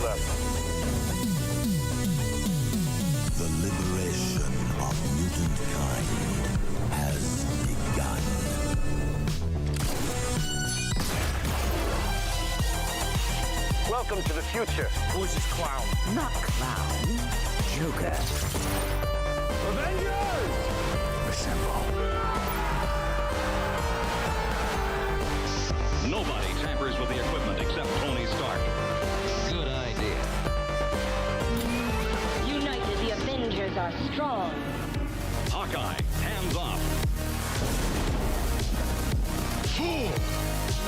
left. The liberation of mutant kind has begun. Welcome to the future. Who's this clown? Not clown, Joker. Avengers! Assemble. Nobody tampers with the equipment except Tony Stark. Good idea. United, the Avengers are strong. Hawkeye, hands off. Fool!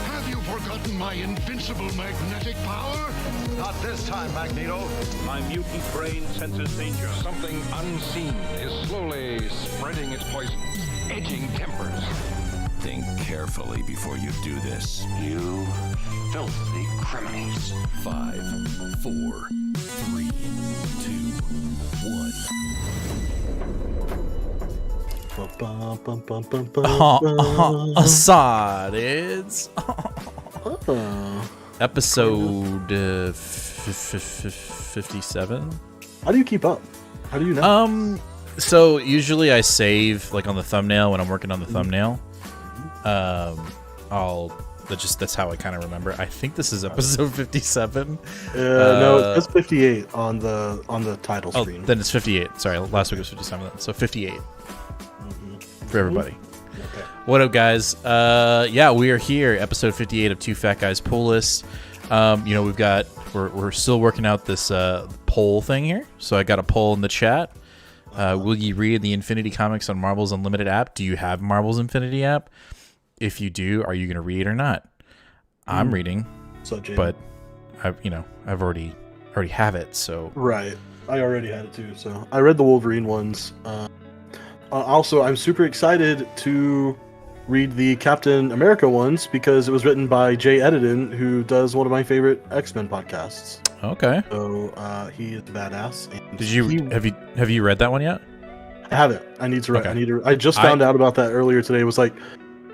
Have you forgotten my invincible magnetic power? Not this time, Magneto. My mutant brain senses danger. Something unseen is slowly spreading its poison, edging tempers. Think carefully before you do this. You filthy criminals. 5, 4, 3, 2, 1. Assad, it's episode 57. How do you keep up? How do you know? So usually I save like on the thumbnail when I'm working on the thumbnail. That's how I kind of remember. I think this is episode 57. No, it's 58 on the title screen. Oh, then it's 58. Sorry, last week was 57. So 58 for everybody. Okay. What up, guys? Yeah, we are here, episode 58 of Two Fat Guys Pull List. We're still working out this poll thing here. So I got a poll in the chat. Will you read the Infinity Comics on Marvel's Unlimited app? Do you have Marvel's Infinity app? If you do, are you going to read or not? I'm reading, but I've already have it. So right, I already had it too. So I read the Wolverine ones. Also, I'm super excited to read the Captain America ones because it was written by Jay Edidin, who does one of my favorite X-Men podcasts. Okay. So he is badass. And have you read that one yet? I haven't. I need to read. Okay. I just found out about that earlier today. It was like,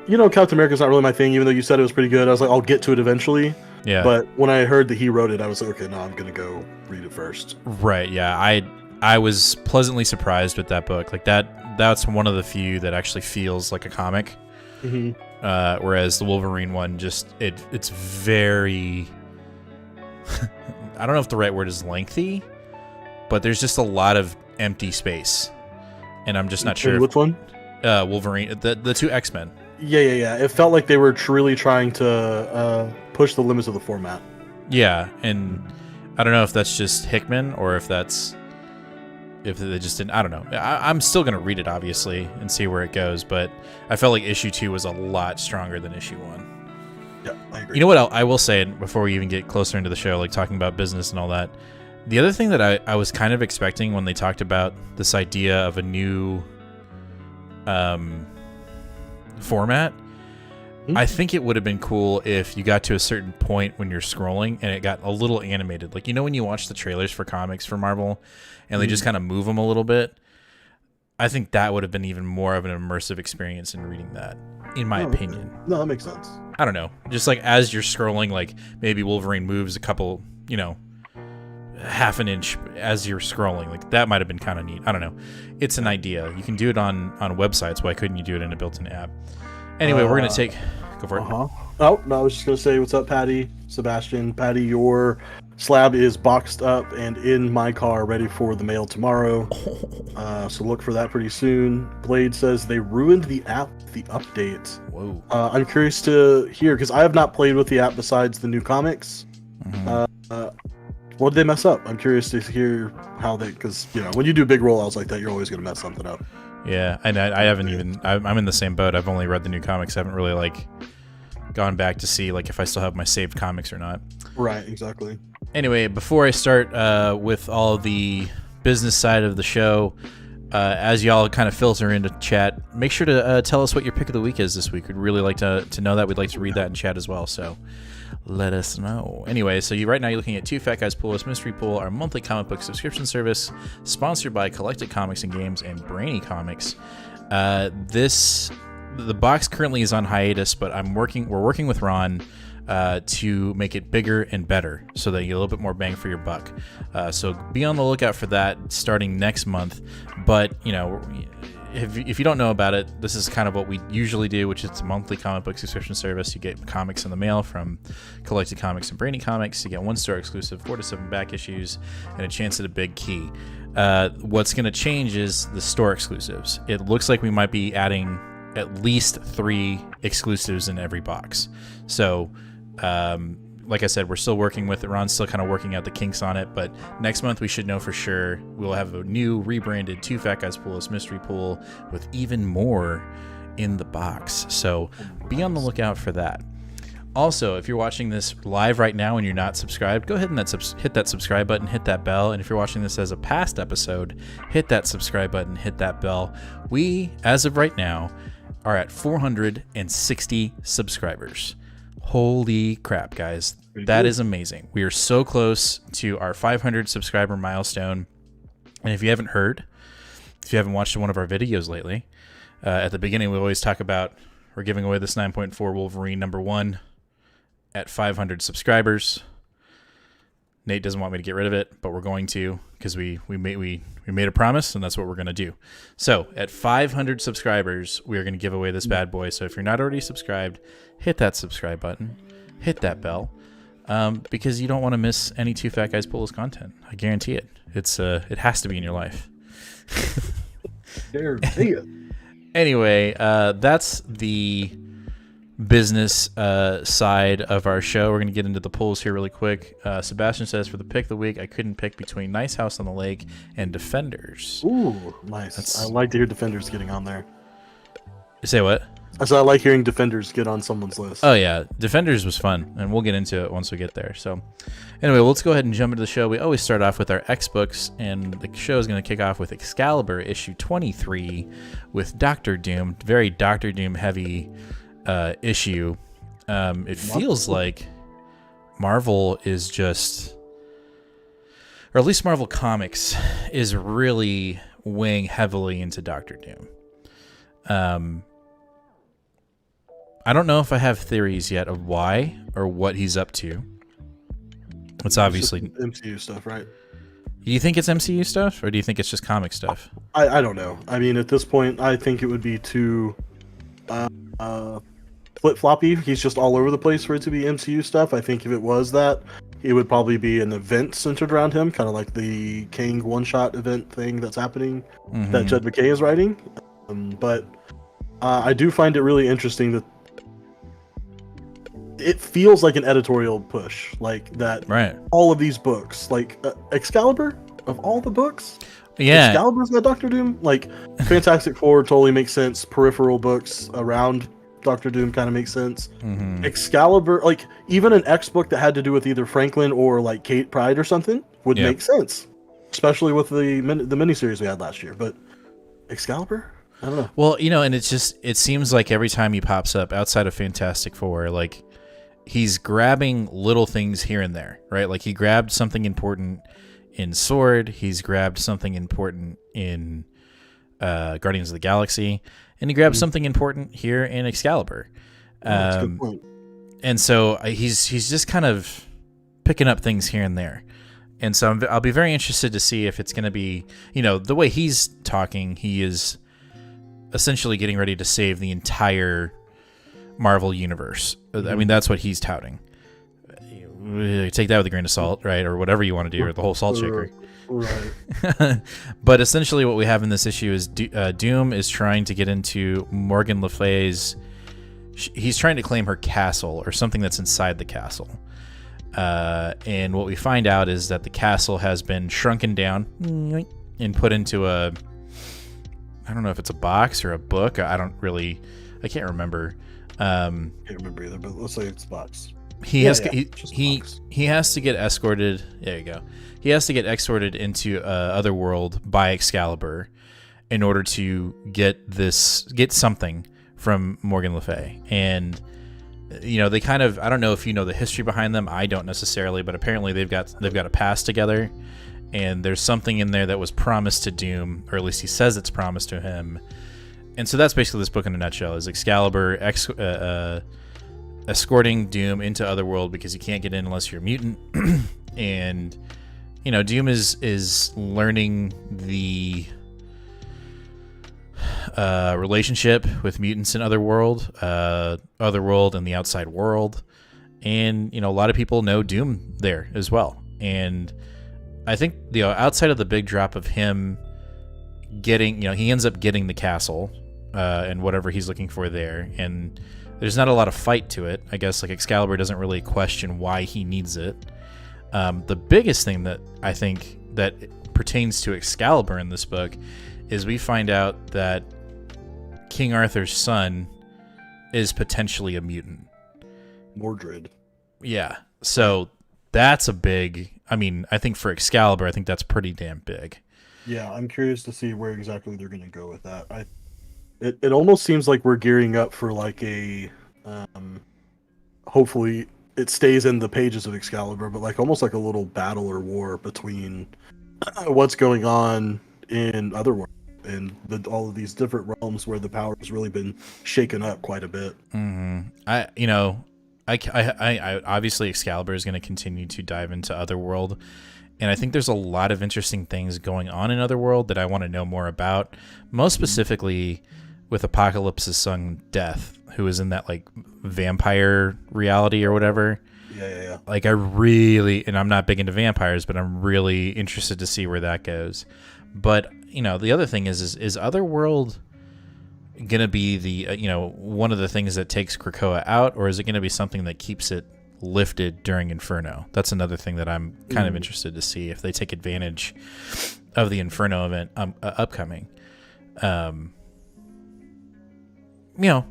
Captain America's not really my thing, even though you said it was pretty good. I was like, I'll get to it eventually. Yeah. But when I heard that he wrote it, I was like, okay, no, I'm gonna go read it first. Right. Yeah. I was pleasantly surprised with that book. Like that's one of the few that actually feels like a comic. Mm-hmm. Whereas the Wolverine one it's very I don't know if the right word is lengthy, but there's just a lot of empty space, and I'm just not sure. Which one? Wolverine, the two X-Men. Yeah. It felt like they were really trying to push the limits of the format. Yeah, and I don't know if that's just Hickman or if they just didn't. I don't know. I'm still gonna read it obviously and see where it goes, but I felt like issue 2 was a lot stronger than issue 1. Yeah, I agree. You know what I will say before we even get closer into the show, like talking about business and all that. The other thing that I was kind of expecting when they talked about this idea of a new format, I think it would have been cool if you got to a certain point when you're scrolling and it got a little animated. Like, when you watch the trailers for comics for Marvel and they just kind of move them a little bit, I think that would have been even more of an immersive experience in reading that, in my opinion. No, that makes sense. I don't know. Just like as you're scrolling, like maybe Wolverine moves a couple, half an inch as you're scrolling. Like that might have been kind of neat. I don't know. It's an idea. You can do it on websites. Why couldn't you do it in a built-in app? Anyway, we're going to go for it. Oh, no, I was just going to say, what's up, Patty? Sebastian, Patty, your slab is boxed up and in my car, ready for the mail tomorrow. So look for that pretty soon. Blade says they ruined the app with the update. Whoa. I'm curious to hear, because I have not played with the app besides the new comics. What did they mess up? I'm curious to hear how because when you do big rollouts like that, you're always going to mess something up. Yeah, and I haven't even. I'm in the same boat. I've only read the new comics. I haven't really gone back to see if I still have my saved comics or not. Right, exactly. Anyway, before I start with all of the business side of the show, as y'all kind of filter into chat, make sure to tell us what your pick of the week is this week. We'd really like to know that. We'd like to read that in chat as well. So let us know. Anyway, so right now you're looking at Two Fat Guys Pull List Mystery Pool, our monthly comic book subscription service, sponsored by Collected Comics and Games and Brainy Comics. This the box currently is on hiatus, but we're working with Ron to make it bigger and better so that you get a little bit more bang for your buck. So be on the lookout for that starting next month. But, you know, if you don't know about it, this is kind of what we usually do, which is a monthly comic book subscription service. You get comics in the mail from Collected Comics and Brainy Comics. You get 1 store exclusive, 4 to 7 back issues, and a chance at a big key. What's going to change is the store exclusives. It looks like we might be adding at least 3 exclusives in every box. So, like I said, we're still working with it. Ron's still kind of working out the kinks on it, but next month we should know for sure. We'll have a new rebranded Two Fat Guys Pool List mystery pool with even more in the box. So be on the lookout for that. Also, if you're watching this live right now and you're not subscribed, go ahead and hit that subscribe button, hit that bell. And if you're watching this as a past episode, hit that subscribe button, hit that bell. We, as of right now, are at 460 subscribers. Holy crap, guys. That is amazing. We are so close to our 500 subscriber milestone. And if you haven't heard, if you haven't watched one of our videos lately, at the beginning we always talk about we're giving away this 9.4 Wolverine #1 at 500 subscribers. Nate doesn't want me to get rid of it, but we're going to, because we made a promise, and that's what we're going to do. So at 500 subscribers, we are going to give away this bad boy. So if you're not already subscribed, hit that subscribe button, hit that bell, because you don't want to miss any Two Fat Guys Pool List content. I guarantee it. It has to be in your life. Anyway, that's the business side of our show. We're going to get into the polls here really quick. Sebastian says, for the pick of the week, I couldn't pick between Nice House on the Lake and Defenders. Ooh, nice. I like to hear Defenders getting on there. Say what? I said I like hearing Defenders get on someone's list. Oh, yeah. Defenders was fun, and we'll get into it once we get there. So, anyway, let's go ahead and jump into the show. We always start off with our X-Books, and the show is going to kick off with Excalibur, issue 23, with Doctor Doom. Very Doctor Doom heavy issue. It feels like Marvel is just, or at least Marvel Comics is really weighing heavily into Doctor Doom. I don't know if I have theories yet of why or what he's up to. It's obviously MCU stuff, right? Do you think it's MCU stuff, or do you think it's just comic stuff? I don't know. I mean, at this point, I think it would be too flip-floppy. He's just all over the place for it to be MCU stuff. I think if it was that, it would probably be an event centered around him, kind of like the Kang one-shot event thing that's happening that Jed McKay is writing. But I do find it really interesting that it feels like an editorial push, like that. Right. All of these books, like Excalibur, of all the books, yeah, Excalibur's got Doctor Doom. Like Fantastic Four totally makes sense. Peripheral books around Doctor Doom kind of makes sense. Excalibur, like even an X book that had to do with either Franklin or like Kate Pryde or something would make sense, especially with the miniseries we had last year. But Excalibur, I don't know. Well, you know, and it seems like every time he pops up outside of Fantastic Four, like he's grabbing little things here and there, right? Like he grabbed something important in Sword, he's grabbed something important in Guardians of the Galaxy, and he grabbed something important here in Excalibur. That's a good point. And so he's just kind of picking up things here and there. And so I'll be very interested to see if it's going to be, you know, the way he's talking, he is essentially getting ready to save the entire Marvel universe. I mean, that's what he's touting. Take that with a grain of salt, right? Or whatever you want to do, or the whole salt shaker. Right. But essentially what we have in this issue is Doom is trying to get into Morgan Le Fay's, he's trying to claim her castle or something that's inside the castle. And what we find out is that the castle has been shrunken down and put into I don't know if it's a box or a book. I can't remember. Can't remember either, but let's say it's a box. He has to get escorted. There you go. He has to get escorted into Otherworld by Excalibur in order to get something from Morgan Le Fay. And you know, they kind of, I don't know if you know the history behind them. I don't necessarily, but apparently they've got a past together, and there's something in there that was promised to Doom, or at least he says it's promised to him. And so that's basically this book in a nutshell: is Excalibur escorting Doom into Otherworld because you can't get in unless you're a mutant, and Doom is learning the relationship with mutants in Otherworld and the outside world, and a lot of people know Doom there as well. And I think outside of the big drop of him getting, he ends up getting the castle and whatever he's looking for there, and there's not a lot of fight to it. I guess like Excalibur doesn't really question why he needs it. The biggest thing that I think that pertains to Excalibur in this book is we find out that King Arthur's son is potentially a mutant. Mordred. Yeah. So that's a big, I think for Excalibur, I think that's pretty damn big. Yeah, I'm curious to see where exactly they're going to go with that. It almost seems like we're gearing up for like a, hopefully it stays in the pages of Excalibur, but like almost like a little battle or war between what's going on in Otherworld and all of these different realms where the power has really been shaken up quite a bit. Mm-hmm. I obviously Excalibur is going to continue to dive into Otherworld, and I think there's a lot of interesting things going on in Otherworld that I want to know more about, most specifically with Apocalypse's son Death, who is in that like vampire reality or whatever. Yeah. Like I really, and I'm not big into vampires, but I'm really interested to see where that goes. But the other thing is Otherworld gonna be the one of the things that takes Krakoa out, or is it gonna be something that keeps it lifted during Inferno? That's another thing that I'm kind of interested to see if they take advantage of the Inferno event upcoming.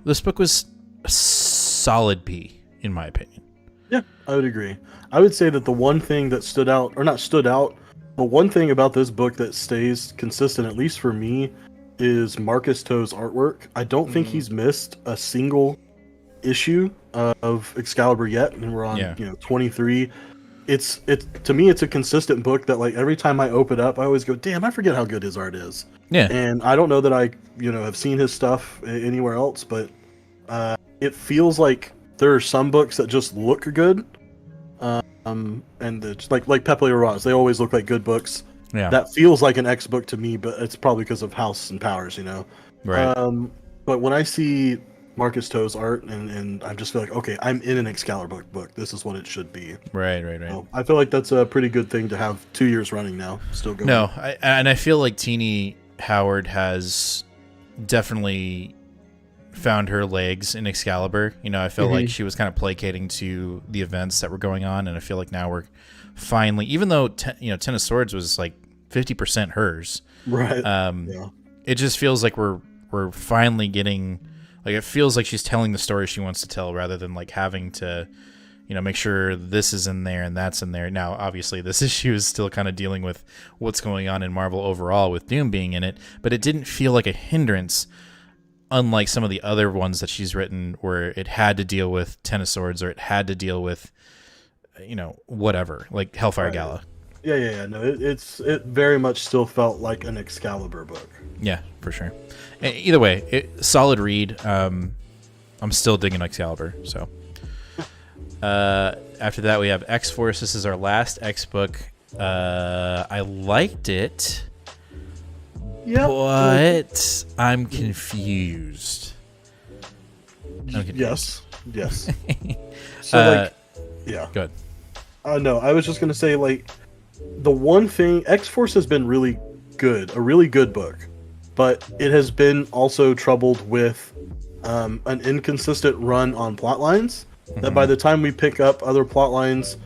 This book was a solid P in my opinion. Yeah, I would agree. I would say that the one thing that stood out, or not stood out, but one thing about this book that stays consistent, at least for me, is Marcus Toe's artwork. I don't think he's missed a single issue of Excalibur yet, and we're on 23. It's to me it's a consistent book that like every time I open up I always go, damn, I forget how good his art is. Yeah. And I don't know that I have seen his stuff anywhere else, but it feels like there are some books that just look good, and it's like Pepe Larraz, they always look like good books. Yeah. That feels like an X book to me, but it's probably because of House and Powers, Right. But when I see Marcus Toe's art, and I just feel like, okay, I'm in an Excalibur book. This is what it should be. Right. So I feel like that's a pretty good thing to have 2 years running now, still going. No, I feel like Teenie Howard has definitely found her legs in Excalibur. I feel like she was kind of placating to the events that were going on, and I feel like now we're finally, even though Ten of Swords was like 50% hers, right? It just feels like we're finally getting, like, it feels like she's telling the story she wants to tell rather than like having to make sure this is in there and that's in there. Now obviously this issue is still kind of dealing with what's going on in Marvel overall with Doom being in it, but it didn't feel like a hindrance, unlike some of the other ones that she's written where it had to deal with Ten of Swords or it had to deal with whatever, like Hellfire Gala. Yeah. No, it very much still felt like an Excalibur book. Yeah, for sure. Either way, solid read. I'm still digging Excalibur. So after that, we have X-Force. This is our last X book. I liked it, but I'm confused. Yes. So yeah. Good. No, I was just gonna say, like, the one thing, X-Force has been really good, a really good book, but it has been also troubled with an inconsistent run on plot lines. That by the time we pick up other plot lines,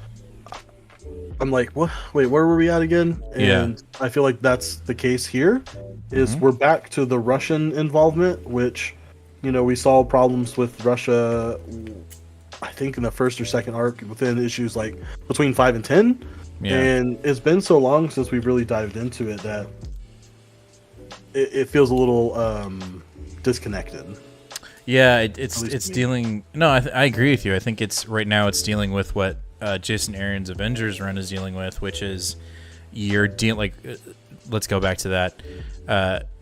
I'm like, what? Wait, where were we at again? And I feel like that's the case here. Is we're back to the Russian involvement, which, we saw problems with Russia, I think in the first or second arc within issues like between 5 and 10. Yeah. And it's been so long since we've really dived into it that it feels a little disconnected. Yeah, it's dealing. No, I agree with you. I think it's right now it's dealing with what Jason Aaron's Avengers run is dealing with, which is you're dealing like let's go back to that.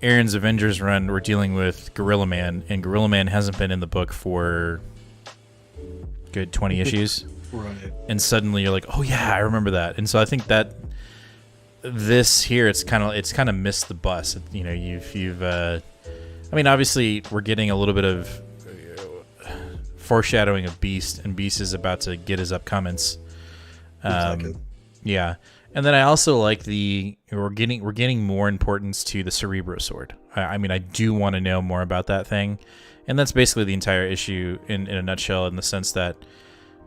Aaron's Avengers run, we're dealing with Gorilla Man, and Gorilla Man hasn't been in the book for good 20 issues. Right. And suddenly you're like, oh yeah, I remember that. And so I think that this here, it's kind of missed the bus. You know, you've I mean, obviously we're getting a little bit of foreshadowing of Beast, and Beast is about to get his upcomings. Yeah. And then I also like we're getting more importance to the Cerebro sword. I mean, I do want to know more about that thing. And that's basically the entire issue in a nutshell, in the sense that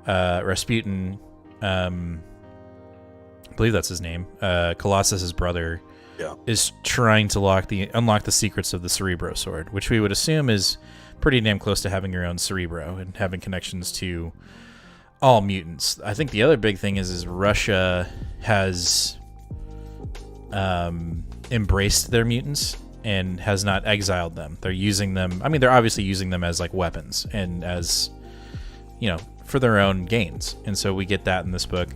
Rasputin, I believe that's his name, Colossus's brother, is trying to unlock the secrets of the Cerebro sword, which we would assume is pretty damn close to having your own Cerebro and having connections to all mutants. I think the other big thing is Russia has embraced their mutants and has not exiled them. They're using them. I mean, they're obviously using them as like weapons and as, you know, for their own gains. And so we get that in this book.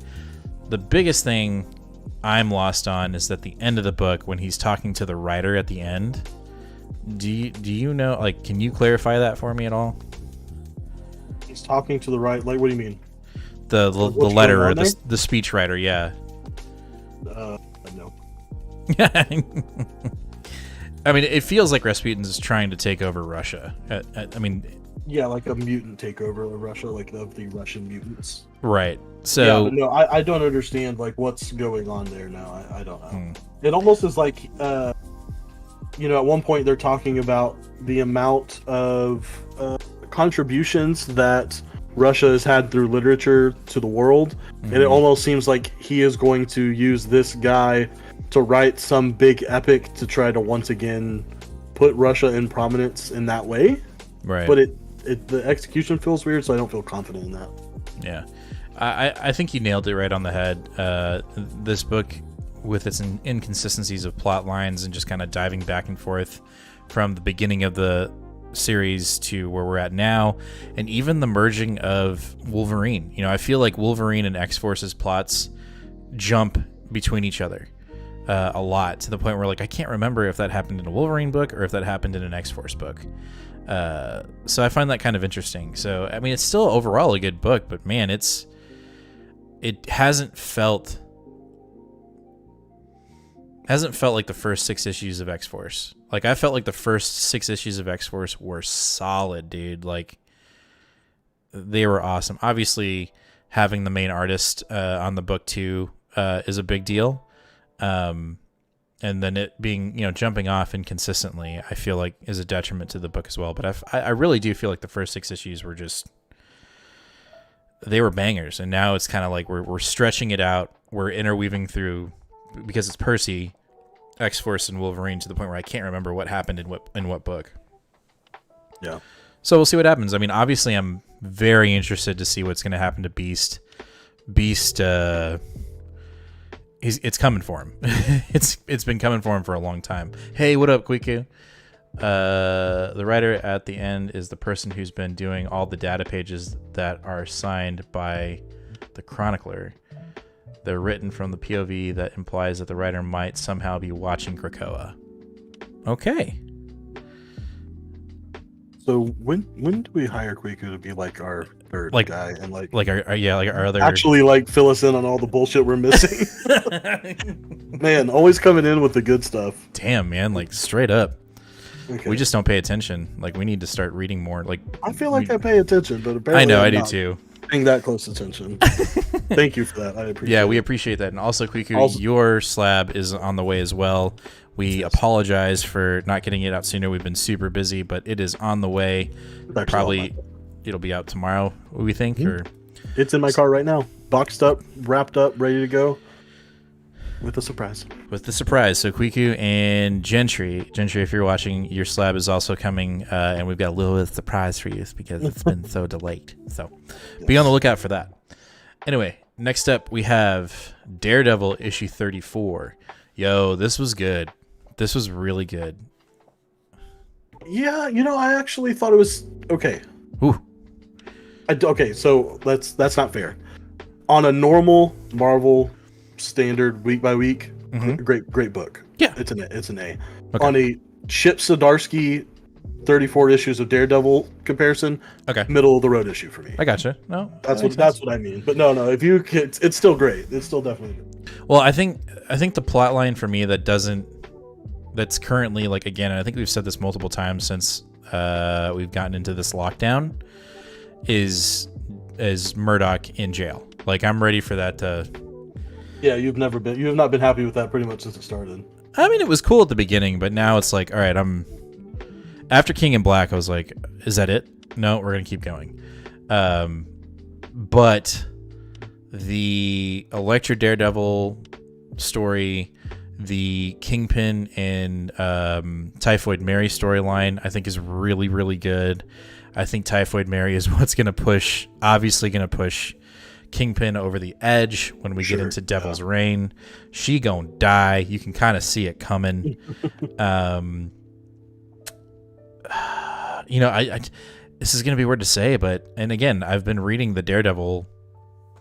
The biggest thing I'm lost on is at the end of the book, when he's talking to the writer at the end. Do you know, like, can you clarify that for me at all? He's talking to the right. Like, what do you mean? The letter or the speech writer, yeah. No. I mean, it feels like Rasputin's trying to take over Russia. I mean, yeah, like a mutant takeover of Russia, like of the Russian mutants. Right. So yeah, no, I don't understand like what's going on there now. I don't know. It almost is like, you know, at one point they're talking about the amount of contributions that Russia has had through literature to the world, and it almost seems like he is going to use this guy to write some big epic to try to once again put Russia in prominence in that way. Right. But the execution feels weird, so I don't feel confident in that. Yeah. I think you nailed it right on the head. This book, with its inconsistencies of plot lines and just kind of diving back and forth from the beginning of the series to where we're at now, and even the merging of Wolverine. You know, I feel like Wolverine and X-Force's plots jump between each other a lot, to the point where, like, I can't remember if that happened in a Wolverine book or if that happened in an X-Force book. So I find that kind of interesting. So, I mean, it's still overall a good book, but man, it hasn't felt like the first 6 issues of X-Force. Like, I felt like the first 6 issues of X-Force were solid, dude. Like, they were awesome. Obviously, having the main artist on the book too is a big deal. And then it being, you know, jumping off inconsistently, I feel like is a detriment to the book as well. But I really do feel like the first 6 issues were they were bangers. And now it's kind of like we're stretching it out. We're interweaving through, because it's Percy, X-Force, and Wolverine, to the point where I can't remember what happened in what book. Yeah. So we'll see what happens. I mean, obviously, I'm very interested to see what's going to happen to Beast. Beast, it's coming for him. It's been coming for him for a long time. Hey, what up, Quiku? The writer at the end is the person who's been doing all the data pages that are signed by the chronicler. They're written from the POV that implies that the writer might somehow be watching Krakoa. Okay. So when do we hire Quiku to be like our third guy and like our other, actually like fill us in on all the bullshit we're missing? Man, always coming in with the good stuff. Damn, man, like straight up. Okay. We just don't pay attention. Like, we need to start reading more. Like, I feel like I pay attention, but apparently I know I'm I do not too. Paying that close attention. Thank you for that. I appreciate it. Yeah, we appreciate that. And also, Quiku, your slab is on the way as well. We apologize for not getting it out sooner. We've been super busy, but it is on the way. Probably it'll be out tomorrow, we think. Or it's in my car right now, boxed up, wrapped up, ready to go, with a surprise. So Quiku and Gentry, if you're watching, your slab is also coming, and we've got a little bit of surprise for you because it's been so delayed. So be on the lookout for that. Anyway, next up we have Daredevil issue 34. Yo, this was good. This was really good. Yeah, you know, I actually thought it was okay. Ooh. Okay, so that's not fair. On a normal Marvel standard week by week, great book. Yeah. It's an A. Okay. On a Chip Zdarsky 34 issues of Daredevil comparison, Okay. middle of the road issue for me. I gotcha. No, That's that makes what sense. I mean. But no, if you it's still great. It's still definitely good. Well, I think the plot line for me that's currently, like, again, and I think we've said this multiple times since we've gotten into this lockdown, is Murdoch in jail. Like, I'm ready for that to. Yeah, you have not been happy with that pretty much since it started. I mean, it was cool at the beginning, but now it's like, all right, after King in Black, I was like, is that it? No, we're gonna keep going. But the Elektra Daredevil story, the Kingpin and Typhoid Mary storyline, I think is really, really good. I think Typhoid Mary is what's obviously gonna push Kingpin over the edge when we get into Devil's Reign. She gonna die. You can kind of see it coming. I this is gonna be weird to say, and again, I've been reading the Daredevil.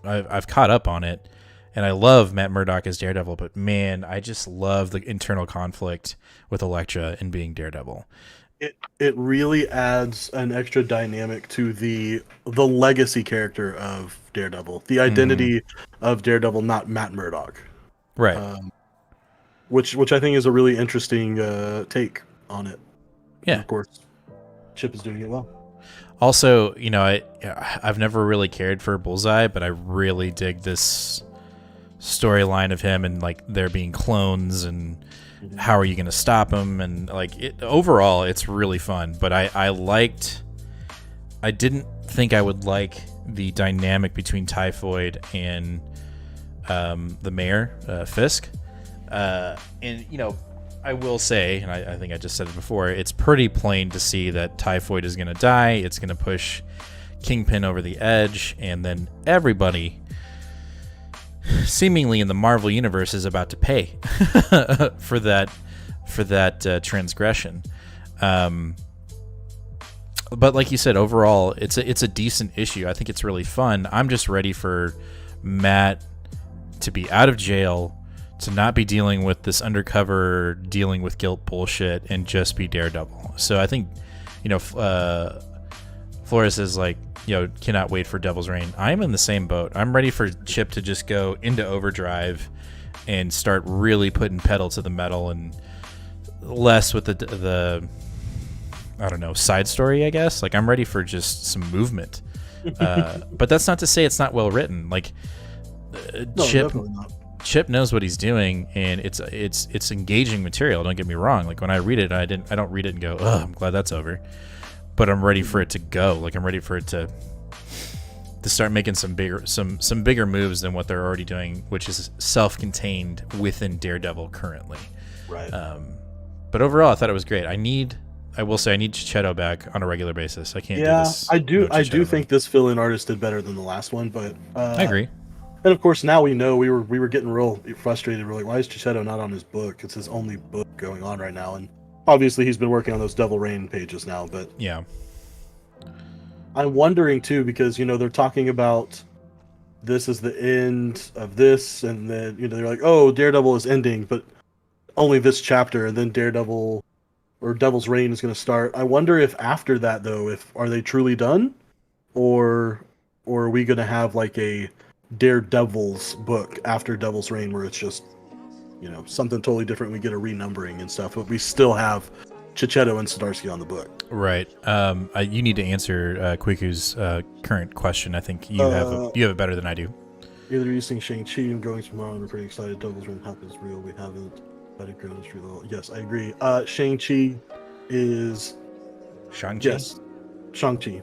I've caught up on it, and I love Matt Murdock as Daredevil. But man, I just love the internal conflict with Elektra and being Daredevil. It really adds an extra dynamic to the legacy character of Daredevil, the identity of Daredevil, not Matt Murdock, Right. Which I think is a really interesting take on it. Yeah. And of course, Chip is doing it well. Also, I've never really cared for Bullseye, but I really dig this storyline of him and, like, there being clones and how are you going to stop him, and, like, overall it's really fun. But I didn't think I would like the dynamic between Typhoid and the mayor, Fisk. And I will say, and I think I just said it before, it's pretty plain to see that Typhoid is going to die. It's going to push Kingpin over the edge, and then everybody, seemingly in the Marvel universe, is about to pay for that transgression. But like you said, overall, it's a decent issue. I think it's really fun. I'm just ready for Matt to be out of jail, to not be dealing with this undercover dealing with guilt bullshit, and just be Daredevil. So I think, Flores is like, cannot wait for Devil's Reign. I'm in the same boat. I'm ready for Chip to just go into overdrive and start really putting pedal to the metal, and less with the I don't know, side story, I guess. Like, I'm ready for just some movement. But that's not to say it's not well written. Like, Chip knows what he's doing, and it's engaging material. Don't get me wrong. Like, when I read it, I don't read it and go, "Oh, I'm glad that's over." But I'm ready for it to go. Like, I'm ready for it to start making some bigger moves than what they're already doing, which is self-contained within Daredevil currently. Right. But overall, I thought it was great. I will say I need Chichetto back on a regular basis. I can't do this. I do Chichetto. think this fill-in artist did better than the last one, but I agree. And of course, now we know we were getting real frustrated. We're like, why is Chichetto not on his book? It's his only book going on right now, and obviously he's been working on those Devil Reign pages now. But Yeah. I'm wondering too, because they're talking about this is the end of this, and then they're like, oh, Daredevil is ending, but only this chapter, and then Daredevil or Devil's Reign is going to start. I wonder if after that, though, are they truly done, or are we going to have like a Daredevil's book after Devil's Reign where it's just something totally different? We get a renumbering and stuff, but we still have Chichetto and Zdarsky on the book. Right. You need to answer Kwiku's current question. I think you have it better than I do. Either using Shang-Chi and going tomorrow, and we're pretty excited. Devil's Reign happens real. We haven't. But it grows real. Yes, I agree. Shang-Chi is Shang-Chi? Yes, Shang-Chi.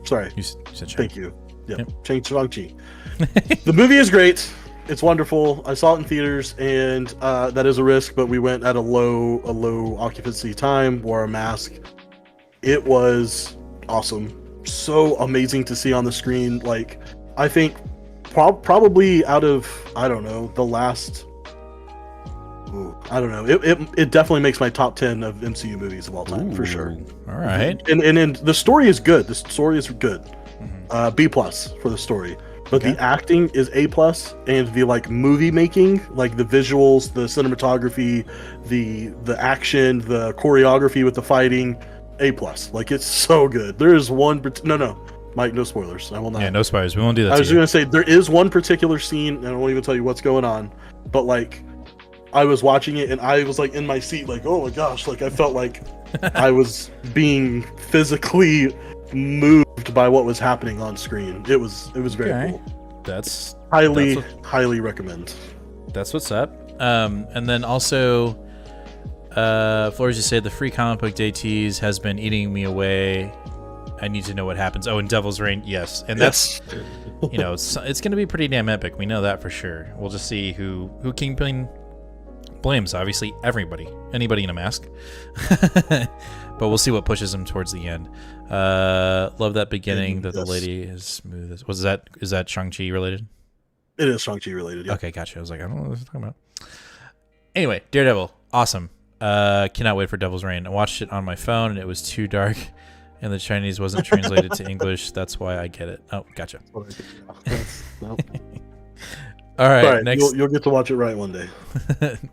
Sorry. You said Shang-Chi. Thank you. Yep. Shang-Chi. The movie is great. It's wonderful. I saw it in theaters, and that is a risk, but we went at a low occupancy time, wore a mask. It was awesome. So amazing to see on the screen. Like, I think probably out of, I don't know, the last... I don't know. It definitely makes my top 10 of MCU movies of all time. Ooh, for sure. All right. And the story is good. The story is good. B+ for the story. but the acting is A+, and the like movie making, like the visuals, the cinematography, the action, the choreography with the fighting, A+. Like it's so good. There is one no, Mike, no spoilers. I will not. Yeah, no spoilers. We won't do that. I was going to say there is one particular scene, and I won't even tell you what's going on, but like I was watching it and I was like in my seat, like, oh my gosh, like I felt like I was being physically moved by what was happening on screen. It was very cool. That's highly recommend. That's what's up. And then also, Flores, you said the free comic book day tease has been eating me away. I need to know what happens. Oh, in Devil's Reign, yes, and that's it's going to be pretty damn epic. We know that for sure. We'll just see who Kingpin blames. Obviously, anybody in a mask. But we'll see what pushes him towards the end. Love that beginning that the lady is smooth. Is that Shang-Chi related? It is Shang-Chi related. Yeah. Okay, gotcha. I was like, I don't know what they're talking about. Anyway, Daredevil, awesome. Cannot wait for Devil's Reign. I watched it on my phone and it was too dark. And the Chinese wasn't translated to English. That's why I get it. Oh, gotcha. All right, next you'll get to watch it right one day.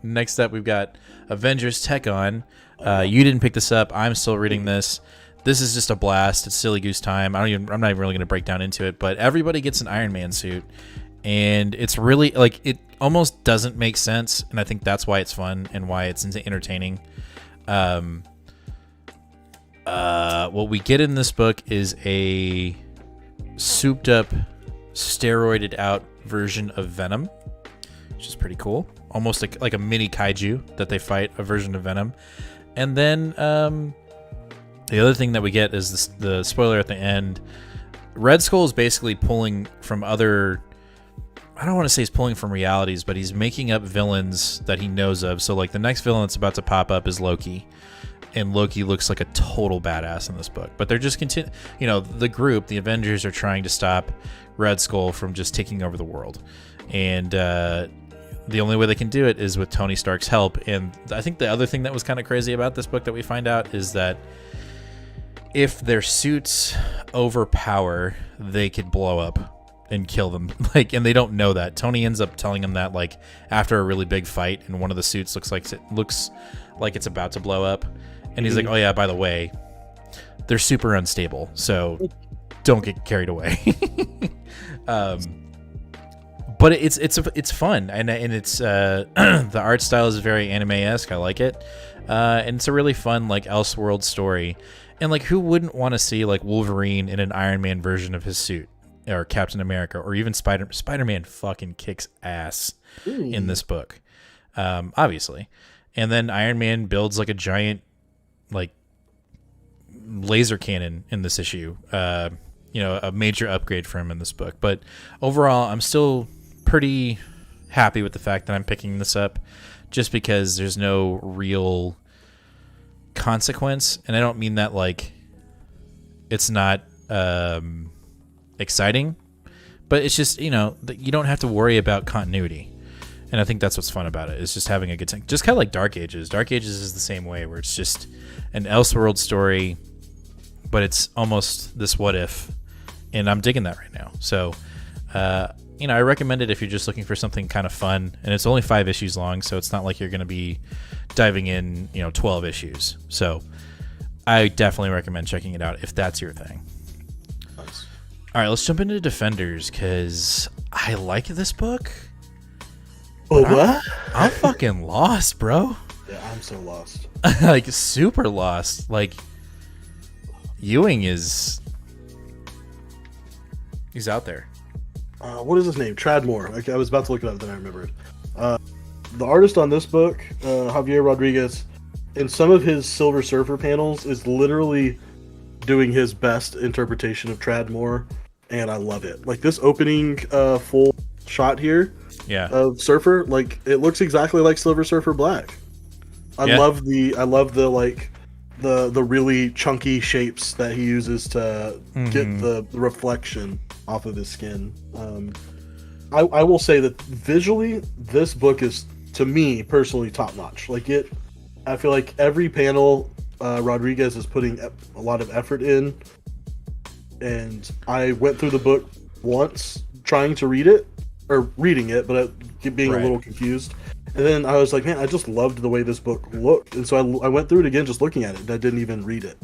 Next up, we've got Avengers Tech on. You didn't pick this up. I'm still reading this. This is just a blast. It's silly goose time. I'm not even really going to break down into it, but everybody gets an Iron Man suit, and it's really like it almost doesn't make sense, and I think that's why it's fun and why it's entertaining. What we get in this book is a souped up, steroided out version of Venom, which is pretty cool. Almost like a mini kaiju that they fight a version of Venom. And then the other thing that we get is the spoiler at the end. Red Skull is basically pulling from other... I don't want to say he's pulling from realities, but he's making up villains that he knows of. So like the next villain that's about to pop up is Loki. And Loki looks like a total badass in this book. But they're just the group, the Avengers, are trying to stop Red Skull from just taking over the world. And the only way they can do it is with Tony Stark's help. And I think the other thing that was kind of crazy about this book that we find out is that if their suits overpower, they could blow up and kill them. And they don't know that. Tony ends up telling them that after a really big fight, and one of the suits looks like it's about to blow up. And he's like, oh yeah, by the way, they're super unstable, so don't get carried away. But it's fun, and it's the art style is very anime-esque. I like it, and it's a really fun Elseworld story. And who wouldn't want to see Wolverine in an Iron Man version of his suit, or Captain America, or even Spider-Man fucking kicks ass in this book, obviously. And then Iron Man builds a giant laser cannon in this issue. A major upgrade for him in this book. But overall, I'm still pretty happy with the fact that I'm picking this up, just because there's no real consequence. And I don't mean that it's not exciting, but it's just, you don't have to worry about continuity. And I think that's what's fun about it, is just having a good time. Just kind of like Dark Ages. Dark Ages is the same way, where it's just an Elseworld story, but it's almost this what if, and I'm digging that right now. So, I recommend it if you're just looking for something kind of fun, and it's only 5 issues long, so it's not like you're going to be diving in, 12 issues. So, I definitely recommend checking it out if that's your thing. Nice. All right, let's jump into Defenders, because I like this book. Oh, what? I'm fucking lost, bro. Yeah, I'm so lost. Super lost. Ewing he's out there. What is his name? Tradmore. I was about to look it up, then I remembered. The artist on this book, Javier Rodriguez, in some of his Silver Surfer panels, is literally doing his best interpretation of Tradmore, and I love it. This opening full shot here, of Surfer, it looks exactly like Silver Surfer Black. I love the really chunky shapes that he uses to get the reflection off of his skin. I will say that visually, this book is, to me personally, top notch. I feel like every panel Rodriguez is putting a lot of effort in, and I went through the book once trying to read it, or reading it, but being a little confused. And then I was like, man, I just loved the way this book looked. And so I went through it again just looking at it, and I didn't even read it.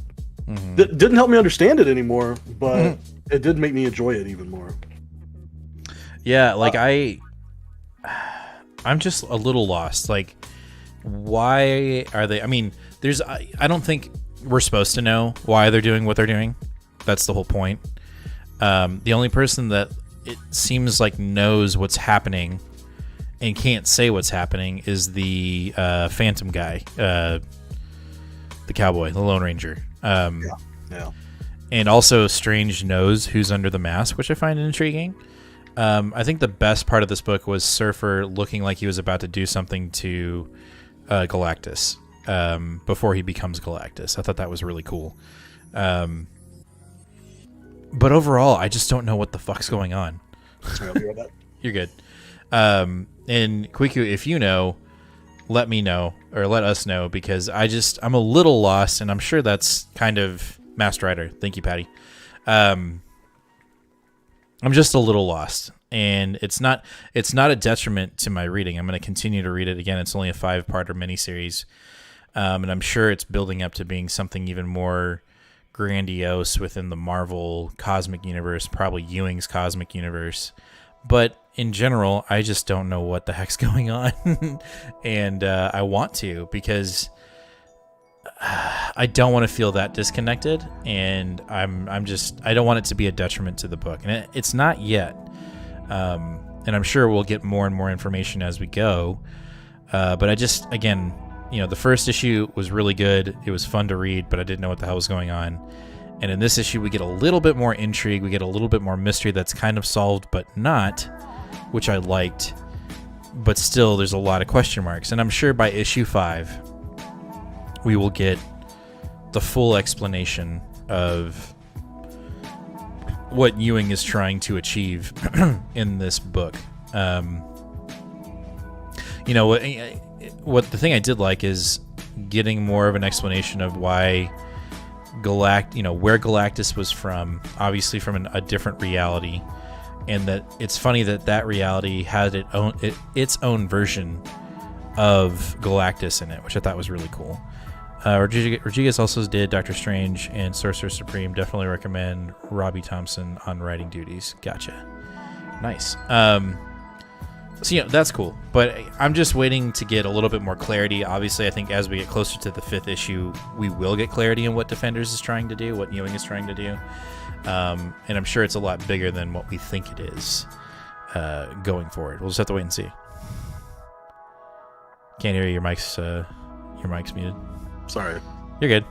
It didn't help me understand it anymore, but it did make me enjoy it even more. Yeah, like I'm just a little lost. Like, why are they? I mean, I don't think we're supposed to know why they're doing what they're doing. That's the whole point. The only person that it seems like knows what's happening and can't say what's happening is the Phantom guy, the cowboy, the Lone Ranger. Yeah. And also Strange knows who's under the mask, which I find intriguing. I think the best part of this book was Surfer looking like he was about to do something to Galactus before he becomes Galactus. I thought that was really cool. But overall, I just don't know what the fuck's going on. You're good. And Kwiku, if you know, let me know, or let us know, because I'm a little lost, and I'm sure that's kind of Master Rider. Thank you, Patty. I'm just a little lost, and it's not a detriment to my reading. I'm going to continue to read it again. It's only a 5-parter miniseries, and I'm sure it's building up to being something even more grandiose within the Marvel cosmic universe, probably Ewing's cosmic universe. But in general, I just don't know what the heck's going on, and I want to, because I don't want to feel that disconnected, and I don't want it to be a detriment to the book, and it's not yet. And I'm sure we'll get more and more information as we go. But I just, again, the first issue was really good. It was fun to read, but I didn't know what the hell was going on. And in this issue, we get a little bit more intrigue. We get a little bit more mystery that's kind of solved, but not, which I liked. But still, there's a lot of question marks. And I'm sure by issue 5, we will get the full explanation of what Ewing is trying to achieve in this book. What the thing I did like is getting more of an explanation of why where Galactus was from, obviously from a different reality, and that it's funny that reality had its own version of Galactus in it, which I thought was really cool. Rodriguez also did Doctor Strange and Sorcerer Supreme. Definitely recommend Robbie Thompson on writing duties. Gotcha. Nice. So that's cool, but I'm just waiting to get a little bit more clarity. Obviously, I think as we get closer to the 5th issue, we will get clarity on what Defenders is trying to do, what Ewing is trying to do, and I'm sure it's a lot bigger than what we think it is going forward. We'll just have to wait and see. Can't hear you. Your mic's muted. Sorry. You're good.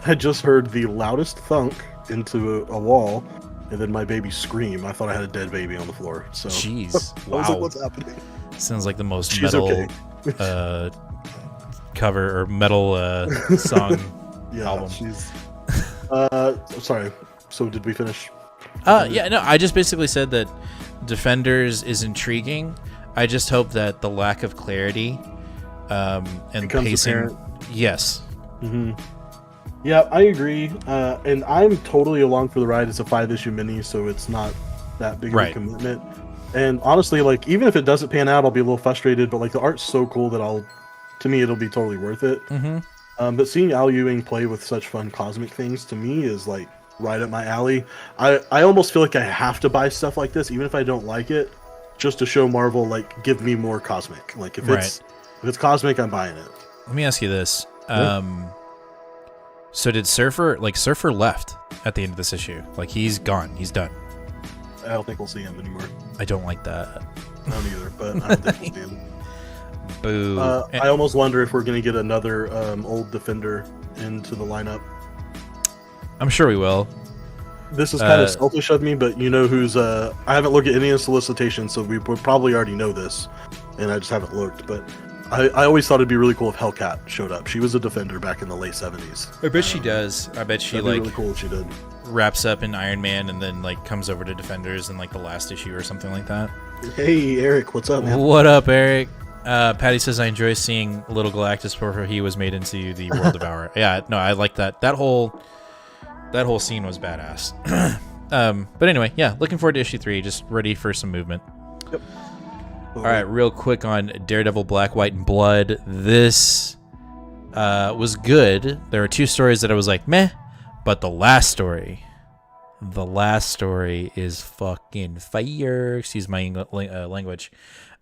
I just heard the loudest thunk into a wall, and then my baby scream. I thought I had a dead baby on the floor. So jeez, wow. I was like, what's happening? Sounds like the most She's metal okay. cover or metal song Yeah, album. she's. Sorry. So did we finish? Yeah, no. I just basically said that Defenders is intriguing. I just hope that the lack of clarity and becomes pacing. apparent. Yes. Mm-hmm. Yeah, I agree. And I'm totally along for the ride. It's a 5-issue mini, so it's not that big of a commitment. And honestly, like, even if it doesn't pan out, I'll be a little frustrated. But like, the art's so cool that to me, it'll be totally worth it. Mm-hmm. But seeing Al Ewing play with such fun cosmic things, to me, is like right up my alley. I almost feel like I have to buy stuff like this, even if I don't like it, just to show Marvel, like, give me more cosmic. Like, if it's cosmic, I'm buying it. Let me ask you this. So did Surfer left at the end of this issue? Like, he's gone. He's done. I don't think we'll see him anymore. I don't like that. I don't either, but I don't think we'll see him. Boo. I almost wonder if we're going to get another old Defender into the lineup. I'm sure we will. This is kind of selfish of me, but you know who's... I haven't looked at any of the solicitations, so we would probably already know this, and I just haven't looked, but... I always thought it'd be really cool if Hellcat showed up. She was a Defender back in the late 70s. I bet she does. I bet she, like, really cool if she did. Wraps up in Iron Man and then, like, comes over to Defenders in, like, the last issue or something like that. Hey, Eric, what's up, man? What up, Eric? Patty says, I enjoy seeing little Galactus before he was made into the World Devourer. Yeah, no, I like that. That whole scene was badass. But anyway, yeah, looking forward to issue 3. Just ready for some movement. Yep. All right, real quick on Daredevil Black, White, and Blood. This was good. There were 2 stories that I was like, meh. But the last story is fucking fire. Excuse my language.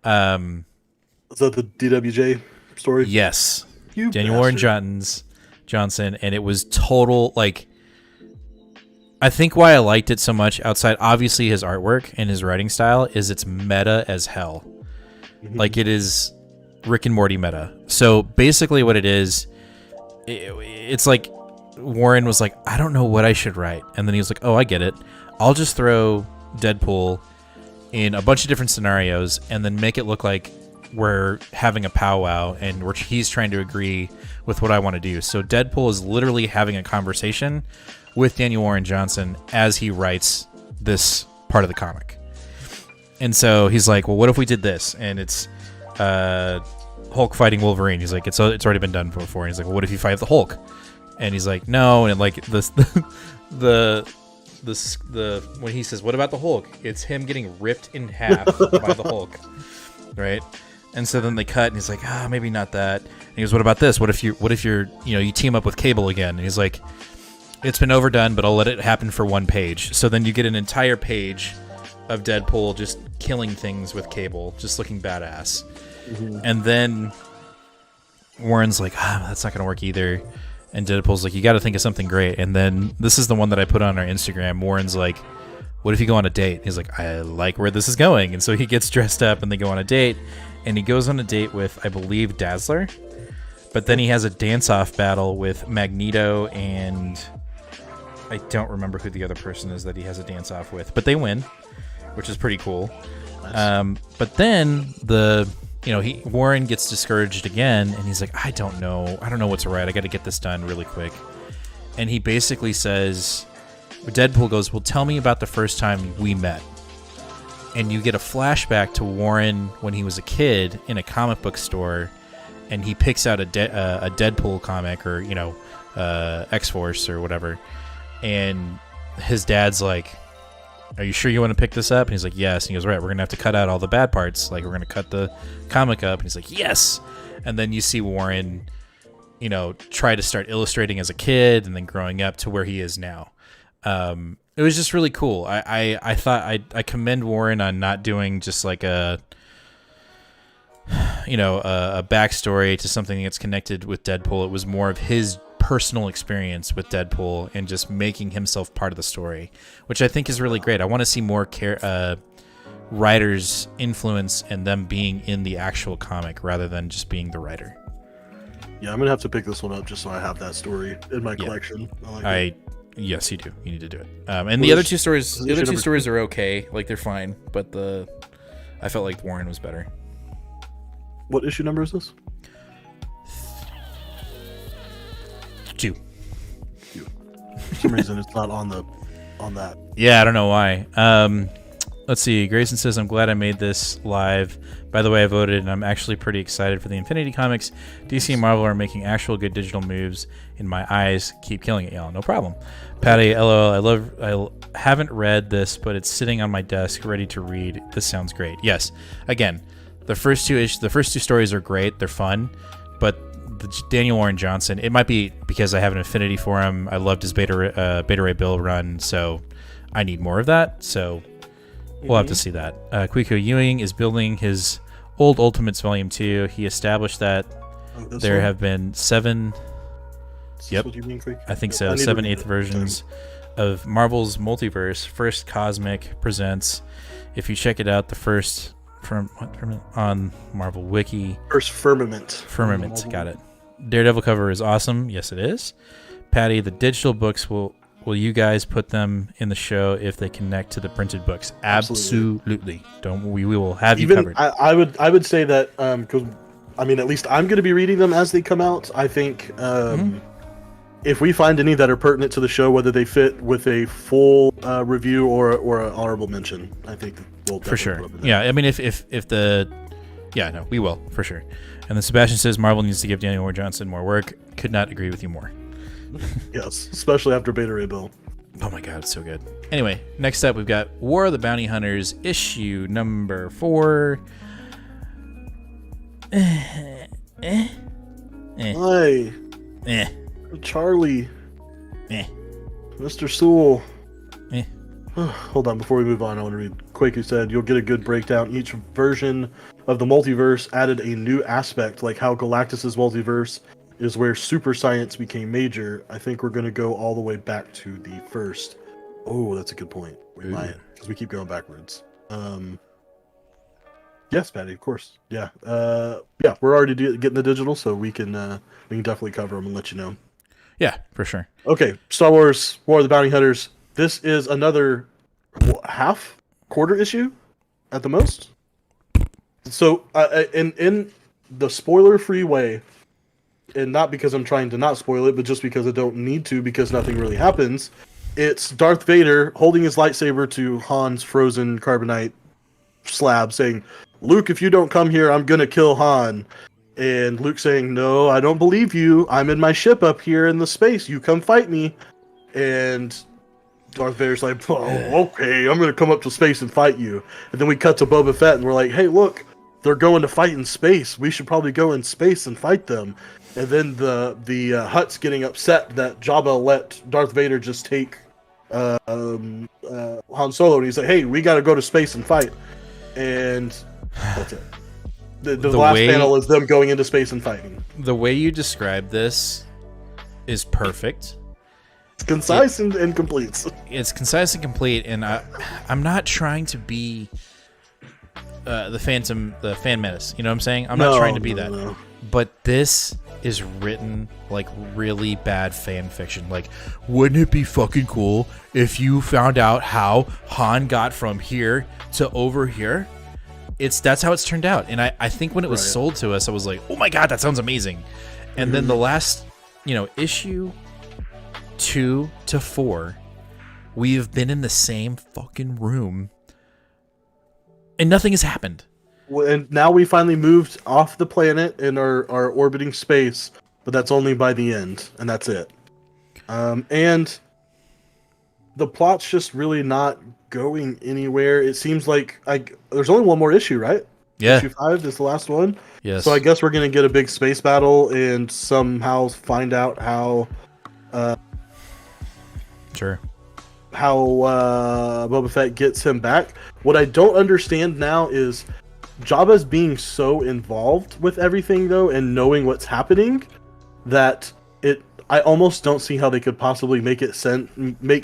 Is that the DWJ story? Yes. You Daniel Warren bastard. Johnson, and it was total, like, I think why I liked it so much, outside obviously his artwork and his writing style, is it's meta as hell. Like, it is Rick and Morty meta. So basically what it is, it's like Warren was like, I don't know what I should write. And then he was like, oh, I get it. I'll just throw Deadpool in a bunch of different scenarios and then make it look like we're having a powwow and he's trying to agree with what I want to do. So Deadpool is literally having a conversation with Daniel Warren Johnson as he writes this part of the comic. And so he's like, well, what if we did this? And it's Hulk fighting Wolverine. He's like, it's already been done before. And he's like, well, what if you fight the Hulk? And he's like, no. And like the when he says, what about the Hulk? It's him getting ripped in half by the Hulk, right? And so then they cut, and he's like, maybe not that. And he goes, what about this? What if you're you team up with Cable again? And he's like, it's been overdone, but I'll let it happen for 1 page. So then you get an entire page of Deadpool just killing things with Cable, just looking badass. And then Warren's like, that's not gonna work either. And Deadpool's like, you got to think of something great. And then this is the one that I put on our Instagram. Warren's like, what if you go on a date? He's like, I like where this is going. And so he gets dressed up and they go on a date. And he goes on a date with, I believe, Dazzler. But then he has a dance-off battle with Magneto and I don't remember who the other person is that he has a dance-off with. But they win, which is pretty cool. Nice. But then Warren gets discouraged again, and he's like, I don't know what's right. I got to get this done really quick. And he basically says, Deadpool goes, well, tell me about the first time we met. And you get a flashback to Warren when he was a kid in a comic book store, and he picks out a Deadpool comic or X-Force or whatever, and his dad's like, are you sure you want to pick this up? And he's like, yes. And he goes, right, we're going to have to cut out all the bad parts. Like, we're going to cut the comic up. And he's like, yes. And then you see Warren, try to start illustrating as a kid and then growing up to where he is now. It was just really cool. I thought I commend Warren on not doing just like a backstory to something that's connected with Deadpool. It was more of his personal experience with Deadpool and just making himself part of the story, which I think is really great. I want to see more writers' influence and them being in the actual comic rather than just being the writer. Yeah, I'm gonna have to pick this one up just so I have that story in my collection. Yes, you do. You need to do it. And the other two stories are okay. Like, they're fine, but I felt like Warren was better. What issue number is this? 2. For some reason, it's not on that. Yeah, I don't know why. Let's see. Grayson says, I'm glad I made this live. By the way, I voted, and I'm actually pretty excited for the Infinity Comics. DC and Marvel are making actual good digital moves. In my eyes, keep killing it, y'all. No problem. Patty, LOL. I haven't read this, but it's sitting on my desk, ready to read. This sounds great. Yes. Again, the first two stories are great. They're fun, but the Daniel Warren Johnson, it might be because I have an affinity for him. I loved his Beta Ray Bill run, so I need more of that. So we'll have to see that. Quico Ewing is building his old Ultimates Volume 2. He established that there have been 7. Yep, what you mean, I think so. 7/8 versions of Marvel's Multiverse. First Cosmic presents. If you check it out, the first on Marvel Wiki. First Firmament. Firmament, got it. Daredevil cover is awesome. Yes, it is. Patty, the digital books will you guys put them in the show if they connect to the printed books? Absolutely. We will have you covered. I would say that because at least I'm going to be reading them as they come out. I think if we find any that are pertinent to the show, whether they fit with a full review or an honorable mention, I think we'll for sure. Yeah, we will for sure. And then Sebastian says Marvel needs to give Daniel Warren Johnson more work. Could not agree with you more. Yes, especially after Beta Ray Bill. Oh my god, it's so good. Anyway, next up we've got War of the Bounty Hunters issue number 4. Hi, Eh. Charlie, Eh. Mr. Sewell. Eh. Hold on, before we move on, I want to read. Quaku said, you'll get a good breakdown. Each version of the multiverse added a new aspect, like how Galactus's multiverse is where super science became major. I think we're going to go all the way back to the first. Oh, that's a good point. We might, because we keep going backwards. Yes, Patty, of course. Yeah. Yeah, we're already getting the digital, so we can definitely cover them and let you know. Yeah, for sure. Okay, Star Wars, War of the Bounty Hunters. This is another quarter issue at the most. So, in the spoiler-free way, and not because I'm trying to not spoil it, but just because I don't need to, because nothing really happens, it's Darth Vader holding his lightsaber to Han's frozen carbonite slab, saying, Luke, if you don't come here, I'm going to kill Han. And Luke saying, no, I don't believe you. I'm in my ship up here in the space. You come fight me. And Darth Vader's like, oh, okay, I'm going to come up to space and fight you. And then we cut to Boba Fett and we're like, hey, look, they're going to fight in space. We should probably go in space and fight them. And then the Hutt's getting upset that Jabba let Darth Vader just take Han Solo. And he's like, hey, we got to go to space and fight. And that's it. The last panel is them going into space and fighting. The way you describe this is perfect. It's concise and complete. It's concise and complete, and I'm not trying to be the fan menace. You know what I'm saying? I'm not trying to be that. No. But this is written like really bad fan fiction. Like, wouldn't it be fucking cool if you found out how Han got from here to over here? That's how it's turned out. And I think when it was sold to us, I was like, oh my god, that sounds amazing. And then the last, issue 2 to 4, we have been in the same fucking room and nothing has happened. Well, and now we finally moved off the planet and are orbiting space, but that's only by the end, and that's it. And the plot's just really not going anywhere. It seems like there's only one more issue, right? Yeah. Issue 5 is the last one. Yes. So I guess we're gonna get a big space battle and somehow find out how Boba Fett gets him back. What I don't understand now is Jabba's being so involved with everything though, and knowing what's happening, that I almost don't see how they could possibly make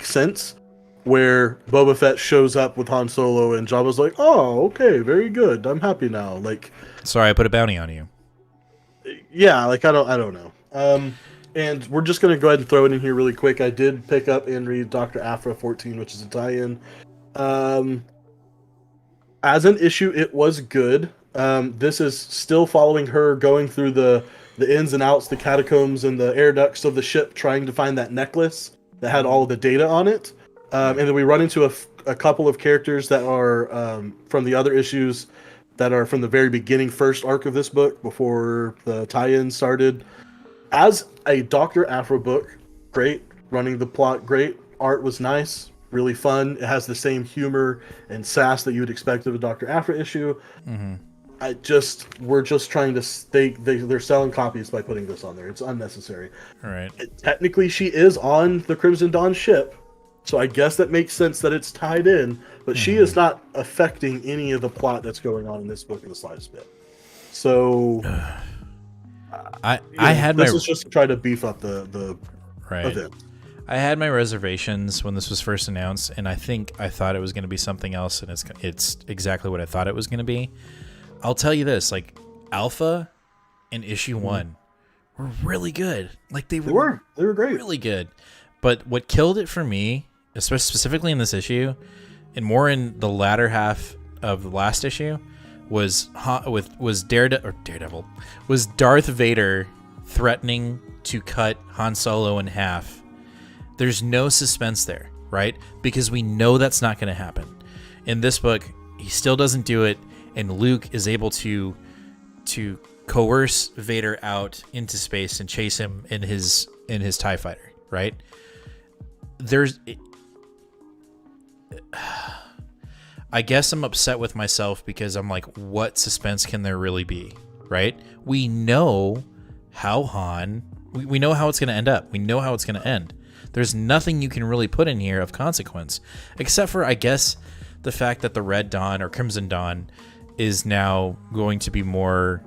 sense where Boba Fett shows up with Han Solo and Jabba's like, oh, okay, very good, I'm happy now. Like, sorry, I put a bounty on you. Yeah, like I don't know. And we're just gonna go ahead and throw it in here really quick. I did pick up and read Dr. Aphra 14, which is a tie-in. As an issue, it was good. This is still following her going through the ins and outs, the catacombs, and the air ducts of the ship, trying to find that necklace that had all of the data on it. And then we run into a couple of characters that are from the other issues that are from the very beginning, first arc of this book, before the tie-in started. As a Dr. Aphra book, great. Running the plot, great. Art was nice, really fun. It has the same humor and sass that you would expect of a Dr. Aphra issue. Mm-hmm. We're just trying to they're selling copies by putting this on there. It's unnecessary. All right. Technically, she is on the Crimson Dawn ship, so I guess that makes sense that it's tied in. But she is not affecting any of the plot that's going on in this book in the slightest bit. So, this is just to try to beef up the event. I had my reservations when this was first announced, and I thought it was going to be something else, and it's exactly what I thought it was going to be. I'll tell you this, like, Alpha and issue 1 were really good. Like, they were great. Really good. But what killed it for me, especially specifically in this issue, and more in the latter half of the last issue, was Daredevil, was Darth Vader threatening to cut Han Solo in half. There's no suspense there, right? Because we know that's not going to happen. In this book, he still doesn't do it, and Luke is able to coerce Vader out into space and chase him in his TIE fighter, right? I guess I'm upset with myself because I'm like, what suspense can there really be, right? We know how we know how it's going to end up. We know how it's going to end. There's nothing you can really put in here of consequence, except for, I guess, the fact that the Red Dawn or Crimson Dawn is now going to be more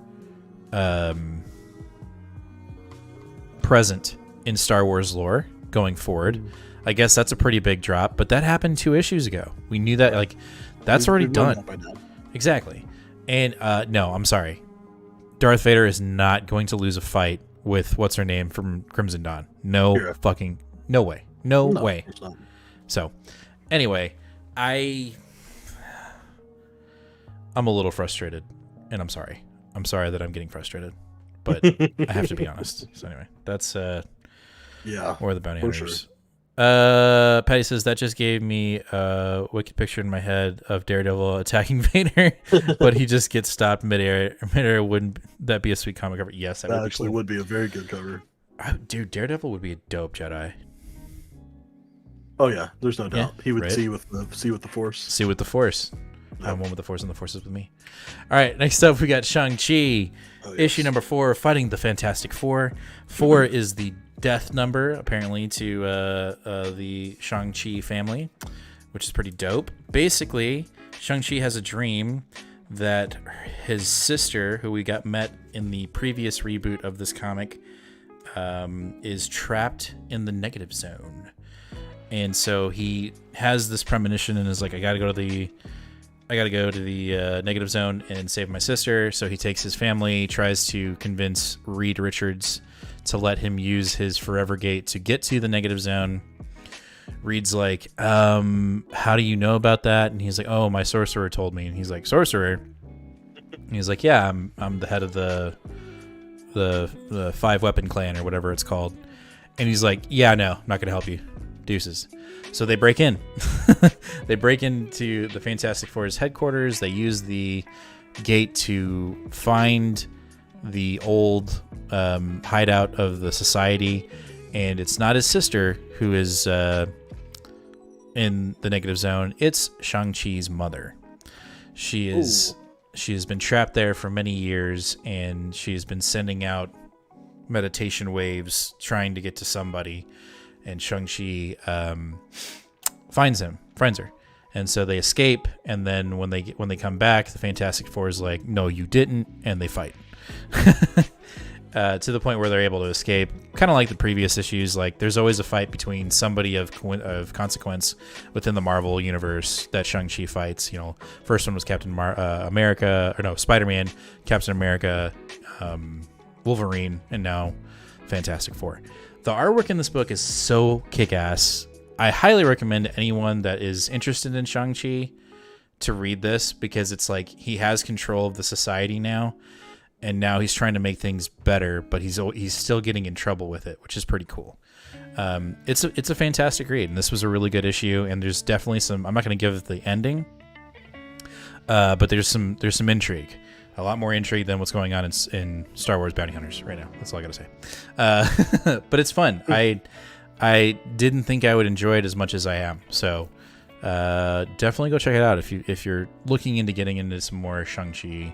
present in Star Wars lore going forward. I guess that's a pretty big drop, but that happened 2 issues ago. We knew that, like, that's already done. Exactly. And no, I'm sorry. Darth Vader is not going to lose a fight with what's her name from Crimson Dawn. No fucking no way. No way. So, anyway, I'm a little frustrated, and I'm sorry. I'm sorry that I'm getting frustrated, but I have to be honest. So anyway, that's or the Bounty Hunters. Sure. Patty says that just gave me a wicked picture in my head of Daredevil attacking Vader, but he just gets stopped midair. Wouldn't that be a sweet comic cover? Yes, that would be a very good cover. Dude, Daredevil would be a dope Jedi. Oh yeah, there's no doubt. He would right? see with the Force. See with the Force. Yep. I'm one with the Force, and the Force is with me. All right, next up we got Shang-Chi, issue number 4, fighting the Fantastic Four. 4 is the death number, apparently, to the Shang-Chi family, which is pretty dope. Basically, Shang-Chi has a dream that his sister, who we got met in the previous reboot of this comic, is trapped in the negative zone. And so he has this premonition and is like, I gotta go to the negative zone and save my sister. So he takes his family, tries to convince Reed Richards to let him use his Forever Gate to get to the negative zone. Reed's like, how do you know about that? And he's like, oh, my sorcerer told me. And he's like, sorcerer? And he's like, yeah, I'm the head of the 5-weapon clan or whatever it's called. And he's like, yeah, no, I'm not gonna help you. Deuces. So they break in. They break into the Fantastic Four's headquarters. They use the gate to find the old hideout of the Society, and it's not his sister who is in the negative zone. It's Shang-Chi's mother. She has been trapped there for many years, and she's been sending out meditation waves trying to get to somebody. And Shang-Chi finds her. And so they escape, and then when they come back, the Fantastic Four is like, no, you didn't, and they fight. To the point where they're able to escape. Kind of like the previous issues, like there's always a fight between somebody of consequence within the Marvel universe that Shang-Chi fights. You know, first one was Spider-Man, Captain America, Wolverine, and now Fantastic Four. The artwork in this book is so kick-ass. I highly recommend anyone that is interested in Shang-Chi to read this, because it's like he has control of the Society now, and now he's trying to make things better, but he's still getting in trouble with it, which is pretty cool. It's a fantastic read, and this was a really good issue, and there's definitely some, I'm not going to give it the ending, but there's some intrigue. A lot more intrigue than what's going on in Star Wars Bounty Hunters right now. That's all I got to say. But it's fun. I didn't think I would enjoy it as much as I am. So definitely go check it out if you're looking into getting into some more Shang-Chi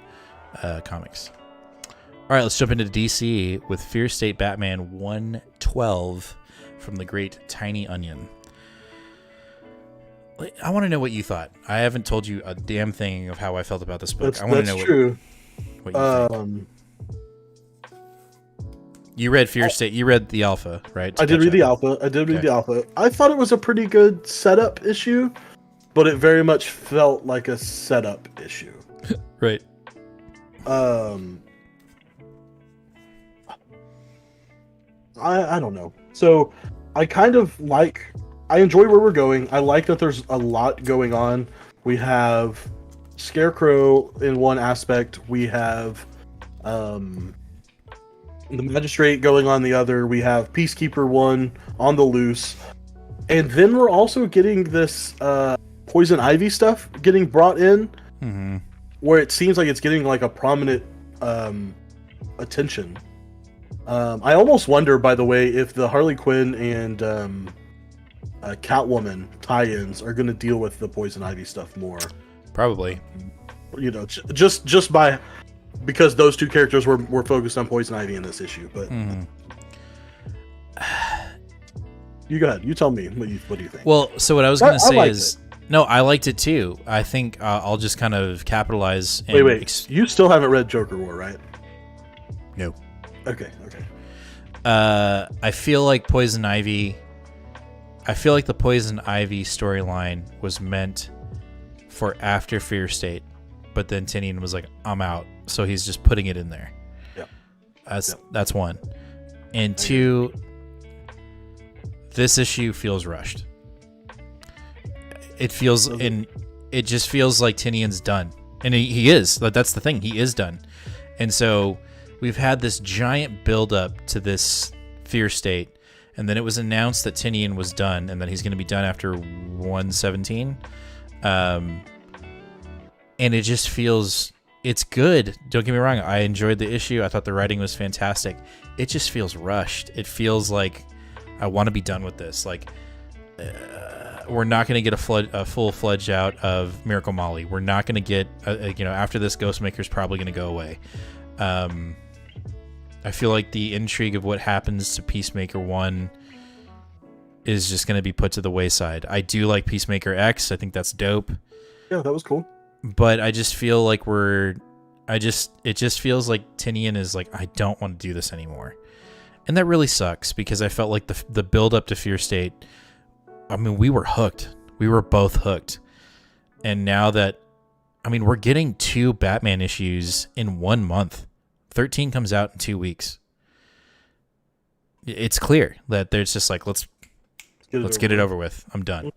comics. All right, let's jump into DC with Fear State Batman 112 from the great Tiny Onion. I want to know what you thought. I haven't told you a damn thing of how I felt about this book. I want to know true. What you think. You read Fear State. You read the Alpha, right? I did read the Alpha. I thought it was a pretty good setup issue, but it very much felt like a setup issue. Right. I don't know. So I enjoy where we're going. I like that there's a lot going on. We have Scarecrow in one aspect. We have the Magistrate going on the other. We have Peacekeeper 1 on the loose. And then we're also getting this Poison Ivy stuff getting brought in, where it seems like it's getting like a prominent attention. I almost wonder, by the way, if the Harley Quinn and Catwoman tie-ins are going to deal with the Poison Ivy stuff more. Probably. You know, just by because those two characters were focused on Poison Ivy in this issue. But you go ahead. You tell me what do you think? Well, so what I was going to say is, it. no, I liked it too. I think I'll just kind of capitalize. And Wait. You still haven't read Joker War, right? No. Okay. I feel like the Poison Ivy storyline was meant for after Fear State, but then Tynion was like, I'm out. So he's just putting it in there. Yeah. That's one. And two, this issue feels rushed. It just feels like Tynion's done. And he is. That's the thing. He is done. And so we've had this giant build up to this Fear State, and then it was announced that Tynion was done and that he's going to be done after 117. And it just feels, it's good. Don't get me wrong. I enjoyed the issue. I thought the writing was fantastic. It just feels rushed. It feels like I want to be done with this. Like, we're not going to get a full-fledged out of Miracle Molly. We're not going to get, after this, Ghostmaker's probably going to go away. I feel like the intrigue of what happens to Peacemaker 1 is just going to be put to the wayside. I do like Peacemaker X. I think that's dope. Yeah, that was cool. But I just feel like it just feels like Tynion is like, I don't want to do this anymore. And that really sucks because I felt like the build up to Fear State, I mean, we were hooked. We were both hooked. And now that, I mean, we're getting 2 Batman issues in 1 month. 13 comes out in 2 weeks. It's clear that there's just like, let's get it over with. I'm done.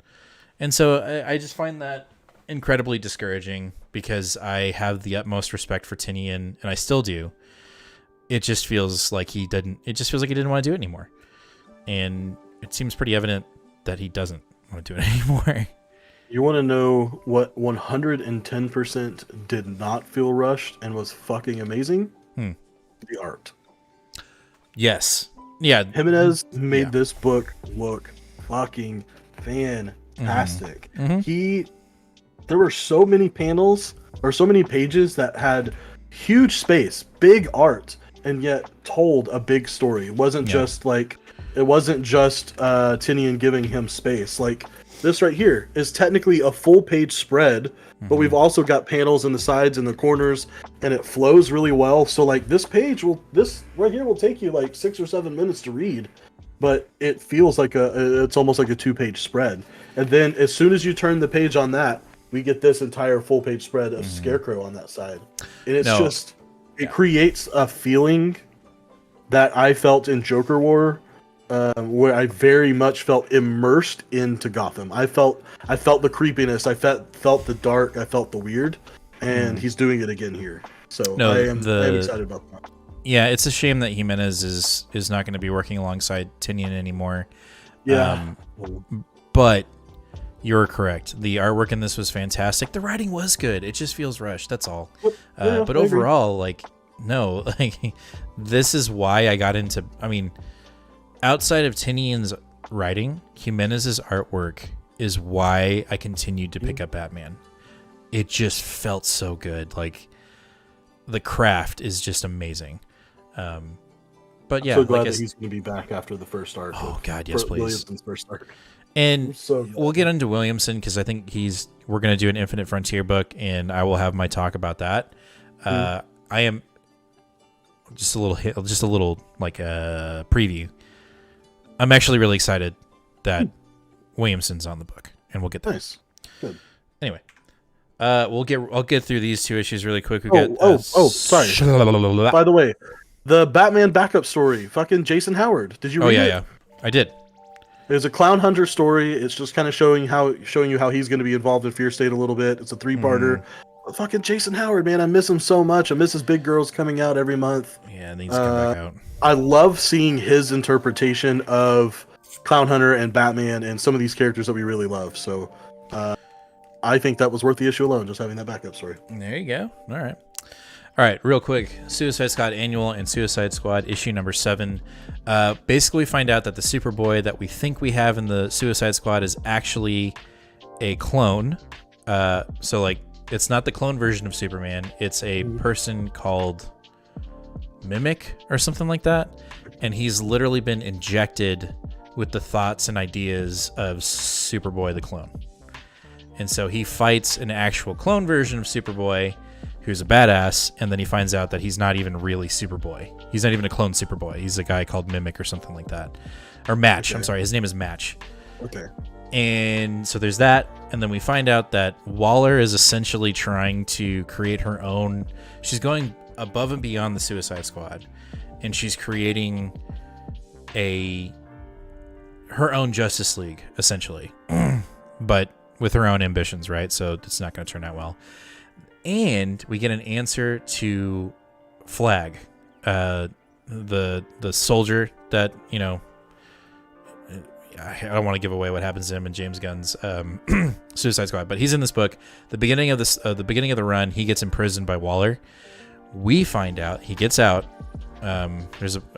And so I just find that incredibly discouraging because I have the utmost respect for Tynion, and I still do. It just feels like he didn't want to do it anymore. And it seems pretty evident that he doesn't want to do it anymore. You want to know what 110% did not feel rushed and was fucking amazing? The art. Yes. Yeah. Jimenez made this book look fucking fantastic. There were so many panels or so many pages that had huge space, big art, and yet told a big story. It wasn't just Tynion giving him space. Like this right here is technically a full page spread, but we've also got panels in the sides and the corners, and it flows really well. So like this right here will take you like 6 or 7 minutes to read, but it feels like it's almost like a 2-page spread. And then as soon as you turn the page on that, we get this entire full page spread of Scarecrow on that side. And it's it creates a feeling that I felt in Joker War, where I very much felt immersed into Gotham. I felt the creepiness, I felt the dark, I felt the weird, and he's doing it again here. So I am excited about that. Yeah, it's a shame that Jimenez is not going to be working alongside Tynion anymore. Yeah. But you're correct. The artwork in this was fantastic. The writing was good. It just feels rushed. That's all. But overall, like, no, like, this is why I got into, I mean, outside of Tynion's writing, Jimenez's artwork is why I continued to pick up Batman. It just felt so good. Like, the craft is just amazing. But yeah, I'm so glad that he's going to be back after the first arc. Oh God, yes, please. Williamson's first arc. And we'll get into Williamson because I think we're going to do an Infinite Frontier book, and I will have my talk about that. I am just a little like a preview. I'm actually really excited that Williamson's on the book, and we'll get there. Nice. Good. Anyway, I'll get through these 2 issues really quick. Sorry. By the way, the Batman backup story, fucking Jason Howard. Did you read it? Yeah, I did. It's a clown hunter story. It's just kind of showing you how he's going to be involved in Fear State a little bit. It's a 3-parter. Fucking Jason Howard, man, I miss him so much. I miss his Big Girls coming out every month. Yeah, it needs to come back out. I love seeing his interpretation of Clown Hunter and Batman and some of these characters that we really love. So I think that was worth the issue alone, just having that backup story. There you go. All right. All right, real quick. Suicide Squad Annual and Suicide Squad issue number 7. Basically, we find out that the Superboy that we think we have in the Suicide Squad is actually a clone. So, like, it's not the clone version of Superman. It's a person called Mimic or something like that. And he's literally been injected with the thoughts and ideas of Superboy the clone. And so he fights an actual clone version of Superboy who's a badass, and then he finds out that he's not even really Superboy. He's not even a clone Superboy. He's a guy called Mimic or something like that. Or Match. Okay. I'm sorry, his name is Match. Okay. And so there's that, and then we find out that Waller is essentially trying to create her own... She's going above and beyond the Suicide Squad, and she's creating her own Justice League, essentially. But with her own ambitions, right? So it's not going to turn out well. And we get an answer to Flag, the soldier that, you know, I don't want to give away what happens to him in James Gunn's Suicide Squad, but he's in this book. The beginning of the run, he gets imprisoned by Waller. We find out he gets out. I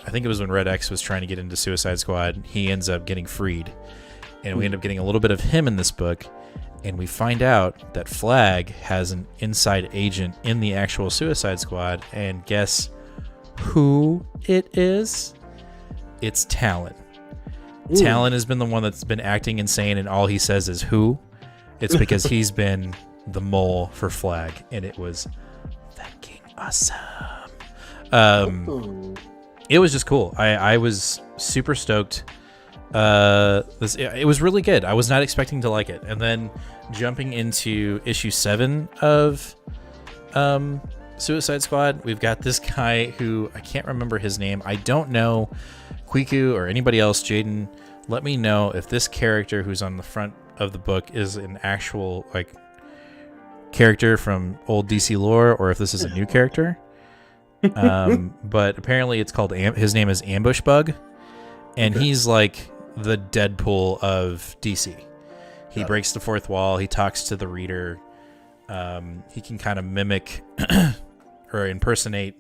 think it was when Red X was trying to get into Suicide Squad. He ends up getting freed, and we end up getting a little bit of him in this book. And we find out that Flag has an inside agent in the actual Suicide Squad, and guess who it is? It's Talon. Ooh. Talon has been the one that's been acting insane, and all he says is who. It's because he's been the mole for Flag, and it was fucking awesome. It was just cool. I was super stoked. It was really good. I was not expecting to like it. And then jumping into issue 7 of Suicide Squad, we've got this guy who I can't remember his name. I don't know. Quiku or anybody else, Jaden, let me know if this character who's on the front of the book is an actual like character from old DC lore, or if this is a new character. But apparently it's called his name is Ambush Bug, and he's like the Deadpool of DC. He breaks the fourth wall. He talks to the reader. He can kind of mimic or impersonate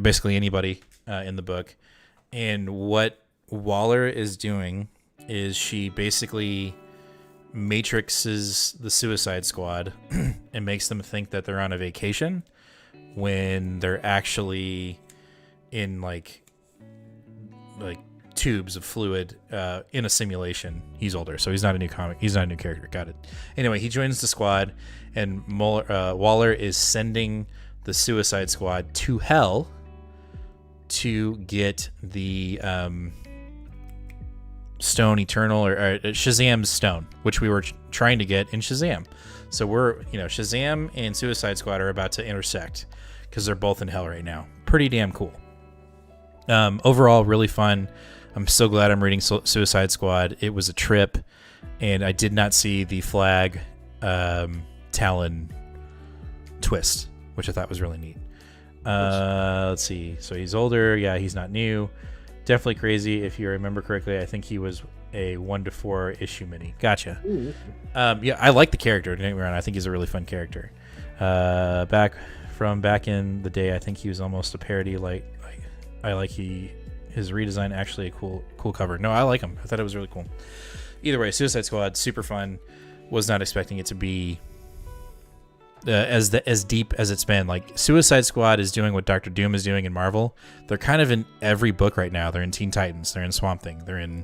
basically anybody in the book. And what Waller is doing is she basically matrixes the Suicide Squad and makes them think that they're on a vacation when they're actually in like tubes of fluid in a simulation. He's older, so he's not a new comic. He's not a new character. Got it. Anyway, he joins the squad, and Waller is sending the Suicide Squad to hell to get the Stone Eternal or Shazam's Stone, which we were trying to get in Shazam. So Shazam and Suicide Squad are about to intersect because they're both in hell right now. Pretty damn cool. Overall, really fun. I'm so glad I'm reading Suicide Squad. It was a trip, and I did not see the Flag Talon twist, which I thought was really neat. Let's see. So he's older. Yeah, he's not new. Definitely crazy. If you remember correctly, I think he was a 1 to 4 issue mini. Gotcha. Yeah, I like the character. Don't get me wrong. I think he's a really fun character. Back in the day, I think he was almost a parody. His redesign actually a cool cover. No, I like him. I thought it was really cool. Either way, Suicide Squad, super fun. Was not expecting it to be as deep as it's been. Like, Suicide Squad is doing what Dr. Doom is doing in Marvel. They're kind of in every book right now. They're in Teen Titans. They're in Swamp Thing. They're in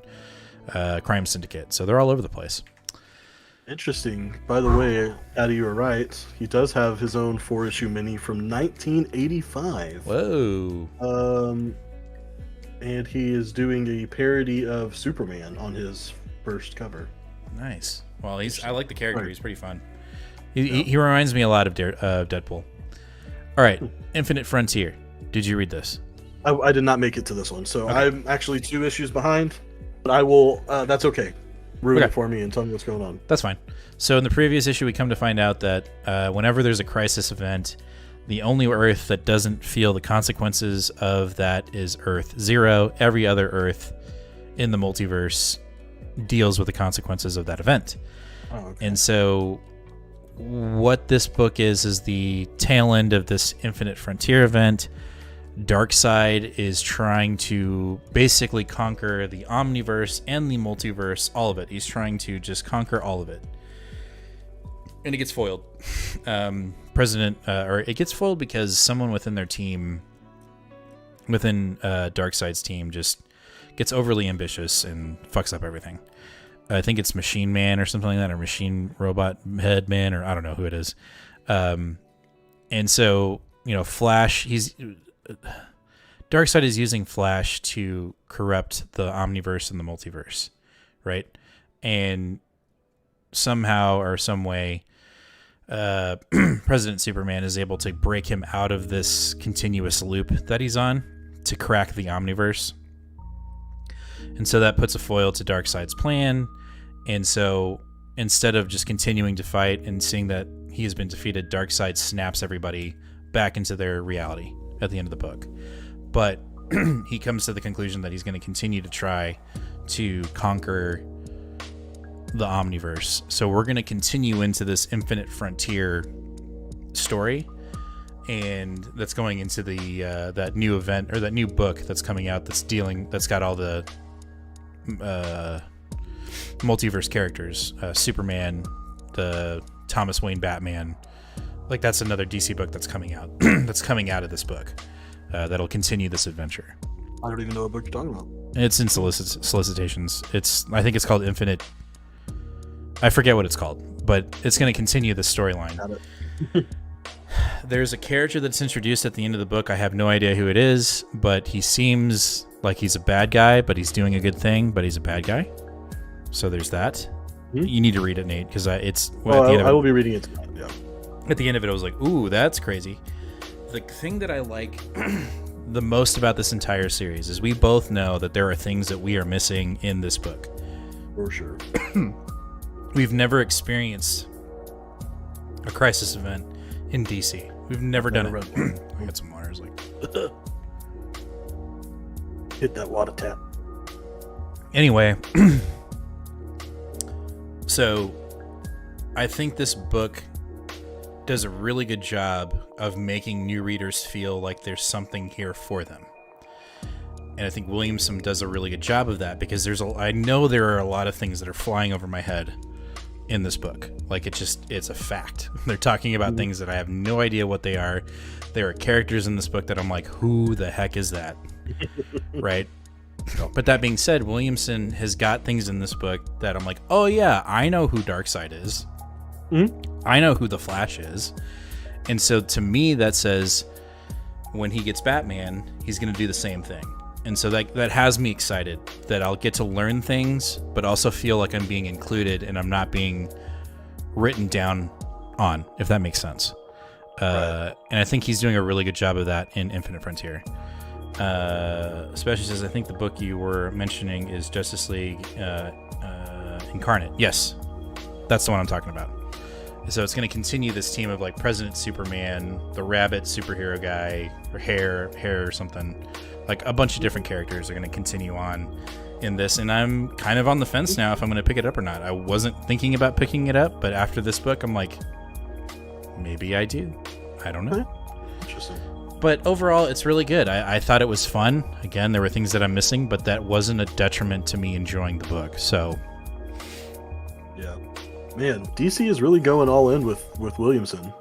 Crime Syndicate. So they're all over the place. Interesting. By the way, Addy, you were right. He does have his own 4-issue mini from 1985. Whoa. And he is doing a parody of Superman on his first cover. Nice. Well, I like the character. Right. He's pretty fun. He reminds me a lot of Deadpool. All right, Infinite Frontier. Did you read this? I did not make it to this one, so okay. I'm actually 2 issues behind. But I will. That's okay. Ruin it for me and tell me what's going on. That's fine. So in the previous issue, we come to find out that whenever there's a crisis event, the only Earth that doesn't feel the consequences of that is Earth 0. Every other Earth in the multiverse deals with the consequences of that event. Oh, okay. And so what this book is the tail end of this Infinite Frontier event. Darkseid is trying to basically conquer the Omniverse and the multiverse, all of it. He's trying to just conquer all of it. And it gets foiled. It gets foiled because someone within their team, within Darkseid's team, just gets overly ambitious and fucks up everything. I think it's Machine Man or something like that, or Machine Robot Head Man, or I don't know who it is. And so, Flash, Darkseid is using Flash to corrupt the Omniverse and the multiverse, right? And somehow or some way, President Superman is able to break him out of this continuous loop that he's on to crack the Omniverse. And so that puts a foil to Darkseid's plan. And so instead of just continuing to fight and seeing that he has been defeated, Darkseid snaps everybody back into their reality at the end of the book. But he comes to the conclusion that he's going to continue to try to conquer the Omniverse. So we're going to continue into this Infinite Frontier story, and that's going into the that new event, or that new book that's coming out that's got all the multiverse characters, Superman, the Thomas Wayne Batman. Like, that's another DC book that's coming out that's coming out of this book that'll continue this adventure. I don't even know what book you're talking about. It's in solicitations. I think it's called Infinite. I forget what it's called, but it's going to continue the storyline. Got it. There's a character that's introduced at the end of the book. I have no idea who it is, but he seems like he's a bad guy, but he's doing a good thing, but he's a bad guy. So there's that. Mm-hmm. You need to read it, Nate, because it's... Well, I will be reading it tonight, yeah. At the end of it, I was like, ooh, that's crazy. The thing that I like the most about this entire series is we both know that there are things that we are missing in this book. For sure. We've never experienced a crisis event in DC. We've never done it. I got some water. I was like, hit that water tap. Anyway, so I think this book does a really good job of making new readers feel like there's something here for them. And I think Williamson does a really good job of that, because I know there are a lot of things that are flying over my head in this book. Like, it's a fact. They're talking about things that I have no idea what they are. There are characters in this book that I'm like, who the heck is that? Right? But that being said, Williamson has got things in this book that I'm like, oh yeah, I know who Darkseid is. Mm-hmm. I know who the Flash is. And so to me, that says when he gets Batman, he's going to do the same thing. And so that has me excited that I'll get to learn things, but also feel like I'm being included and I'm not being written down on, if that makes sense. Right. And I think he's doing a really good job of that in Infinite Frontier. Especially since I think the book you were mentioning is Justice League Incarnate. Yes, that's the one I'm talking about. So it's going to continue this team of like President Superman, the Rabbit superhero guy, or Hair or something. Like a bunch of different characters are going to continue on in this, and I'm kind of on the fence now if I'm going to pick it up or not. I wasn't thinking about picking it up, but after this book, I'm like, maybe I do. I don't know. Interesting. But overall, it's really good. I thought it was fun. Again, there were things that I'm missing, but that wasn't a detriment to me enjoying the book. So, yeah. Man, DC is really going all in with Williamson.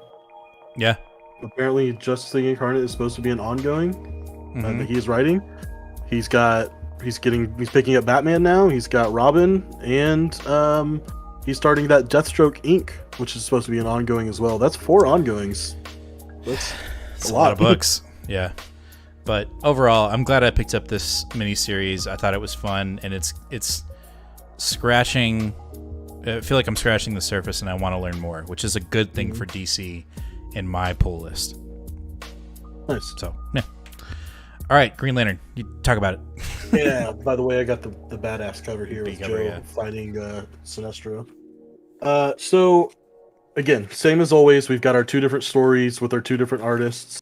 Yeah. Apparently, Justice League Incarnate is supposed to be an ongoing that he's writing. He's picking up Batman now. He's got Robin, and he's starting that Deathstroke Inc., which is supposed to be an ongoing as well. That's 4 ongoings. That's a lot of books. Yeah. But overall, I'm glad I picked up this miniseries. I thought it was fun, and it's scratching. I feel like I'm scratching the surface, and I want to learn more, which is a good thing for DC in my pull list. Nice. So, yeah. All right, Green Lantern, you talk about it. Yeah, by the way, I got the badass cover here with Joe fighting Sinestro. So, again, same as always, we've got our 2 different stories with our 2 different artists.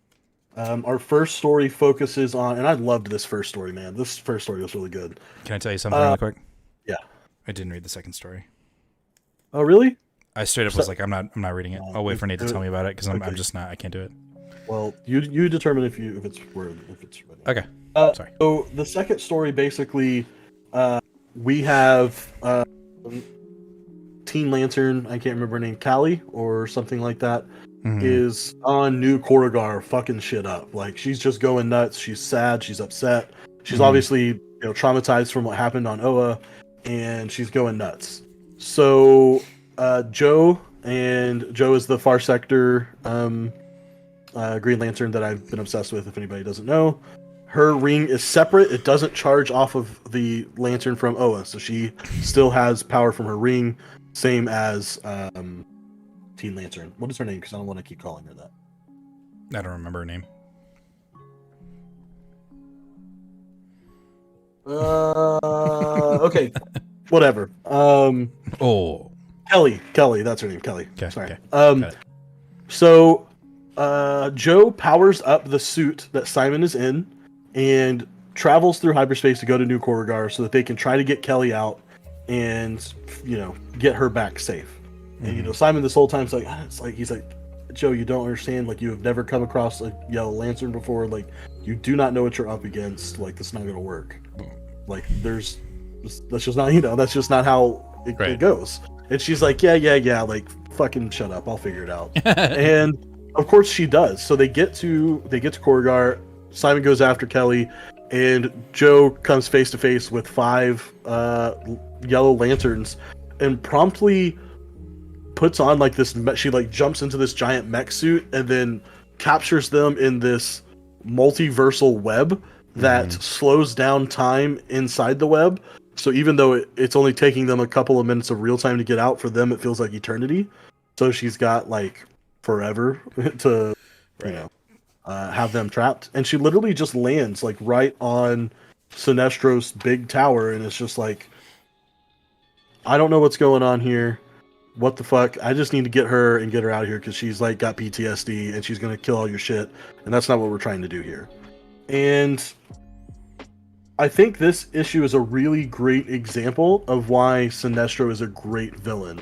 Our first story focuses on, and I loved this first story, man. This first story was really good. Can I tell you something really quick? Yeah. I didn't read the second story. Oh, really? I straight up was like, I'm not reading it. I'll wait for Nate to tell me about it because I'm just not. I can't do it. Well, you determine if it's ready. Okay. Sorry. So the second story, basically, we have Teen Lantern. I can't remember her name, Callie or something like that. Is on New Korugar fucking shit up. Like, she's just going nuts. She's sad. She's upset. She's obviously traumatized from what happened on Oa, and she's going nuts. So Joe is the Far Sector Green Lantern that I've been obsessed with, if anybody doesn't know. Her ring is separate. It doesn't charge off of the lantern from Oa, so she still has power from her ring, same as Teen Lantern. What is her name? Because I don't want to keep calling her that. I don't remember her name. Okay. Whatever. Kelly, that's her name, Kelly. Okay, sorry. okay. So Joe powers up the suit that Simon is in and travels through hyperspace to go to New Korugar so that they can try to get Kelly out and get her back safe. And Simon this whole time he's like, Joe, you don't understand. Like, you have never come across a yellow lantern before. Like, you do not know what you're up against. Like, it's not gonna work. Like, that's just not that's just not how it goes. And she's like, yeah, like, fucking shut up, I'll figure it out. And of course she does. So they get to Korugar. Simon goes after Kelly, and Joe comes face to face with 5 yellow lanterns and promptly puts on like this. She like jumps into this giant mech suit and then captures them in this multiversal web that slows down time inside the web. So even though it's only taking them a couple of minutes of real time to get out, for them it feels like eternity. So she's got like forever to have them trapped, and she literally just lands like right on Sinestro's big tower, and it's just like, I don't know what's going on here. What the fuck? I just need to get her and get her out of here because she's like got PTSD and she's gonna kill all your shit, and that's not what we're trying to do here. And I think this issue is a really great example of why Sinestro is a great villain,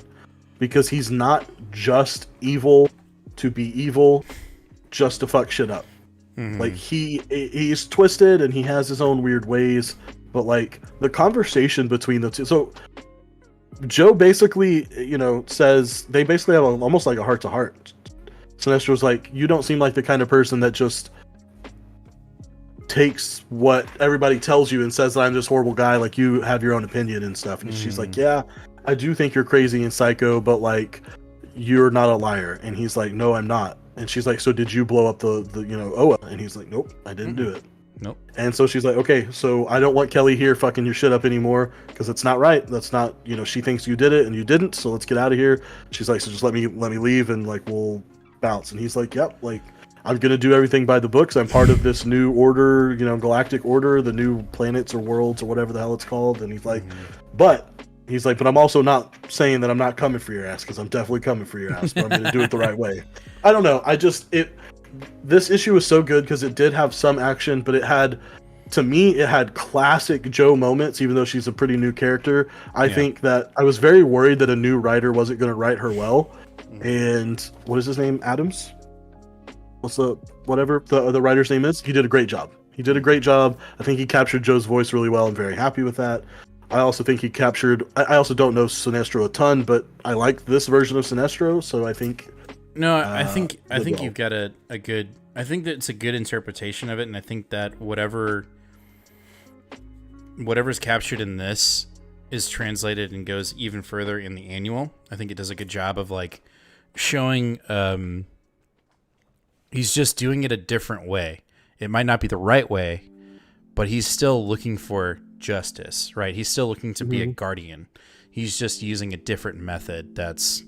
because he's not just evil to be evil, just to fuck shit up. Like, he's twisted and he has his own weird ways, but like the conversation between the two. So Joe basically, says they basically have almost like a heart to heart. Sinestro's like, you don't seem like the kind of person that just takes what everybody tells you and says that I'm this horrible guy. Like, you have your own opinion and stuff. And she's like, yeah, I do think you're crazy and psycho, but like, you're not a liar. And he's like, no, I'm not. And she's like, so did you blow up the Oa? And he's like, nope, I didn't do it. Nope. And so she's like, okay, so I don't want Kelly here fucking your shit up anymore, because it's not right. That's not, she thinks you did it and you didn't, so let's get out of here. She's like, so just let me leave and like we'll bounce. And he's like, yep, like, I'm gonna do everything by the books. I'm part of this new order, galactic order, the new planets or worlds or whatever the hell it's called. And he's like, but I'm also not saying that I'm not coming for your ass, because I'm definitely coming for your ass, but I'm gonna do it the right way. I don't know. This issue was so good because it did have some action, but it had classic Joe moments, even though she's a pretty new character. I think that I was very worried that a new writer wasn't going to write her well. And what is his name? Adams? Whatever the writer's name is. He did a great job. I think he captured Joe's voice really well. I'm very happy with that. I also think he captured, I also don't know Sinestro a ton, but I like this version of Sinestro, so I think... No, I think you've got a good... I think that it's a good interpretation of it, and I think that whatever's captured in this is translated and goes even further in the annual. I think it does a good job of like showing he's just doing it a different way. It might not be the right way, but he's still looking for justice, right? He's still looking to be a guardian. He's just using a different method that's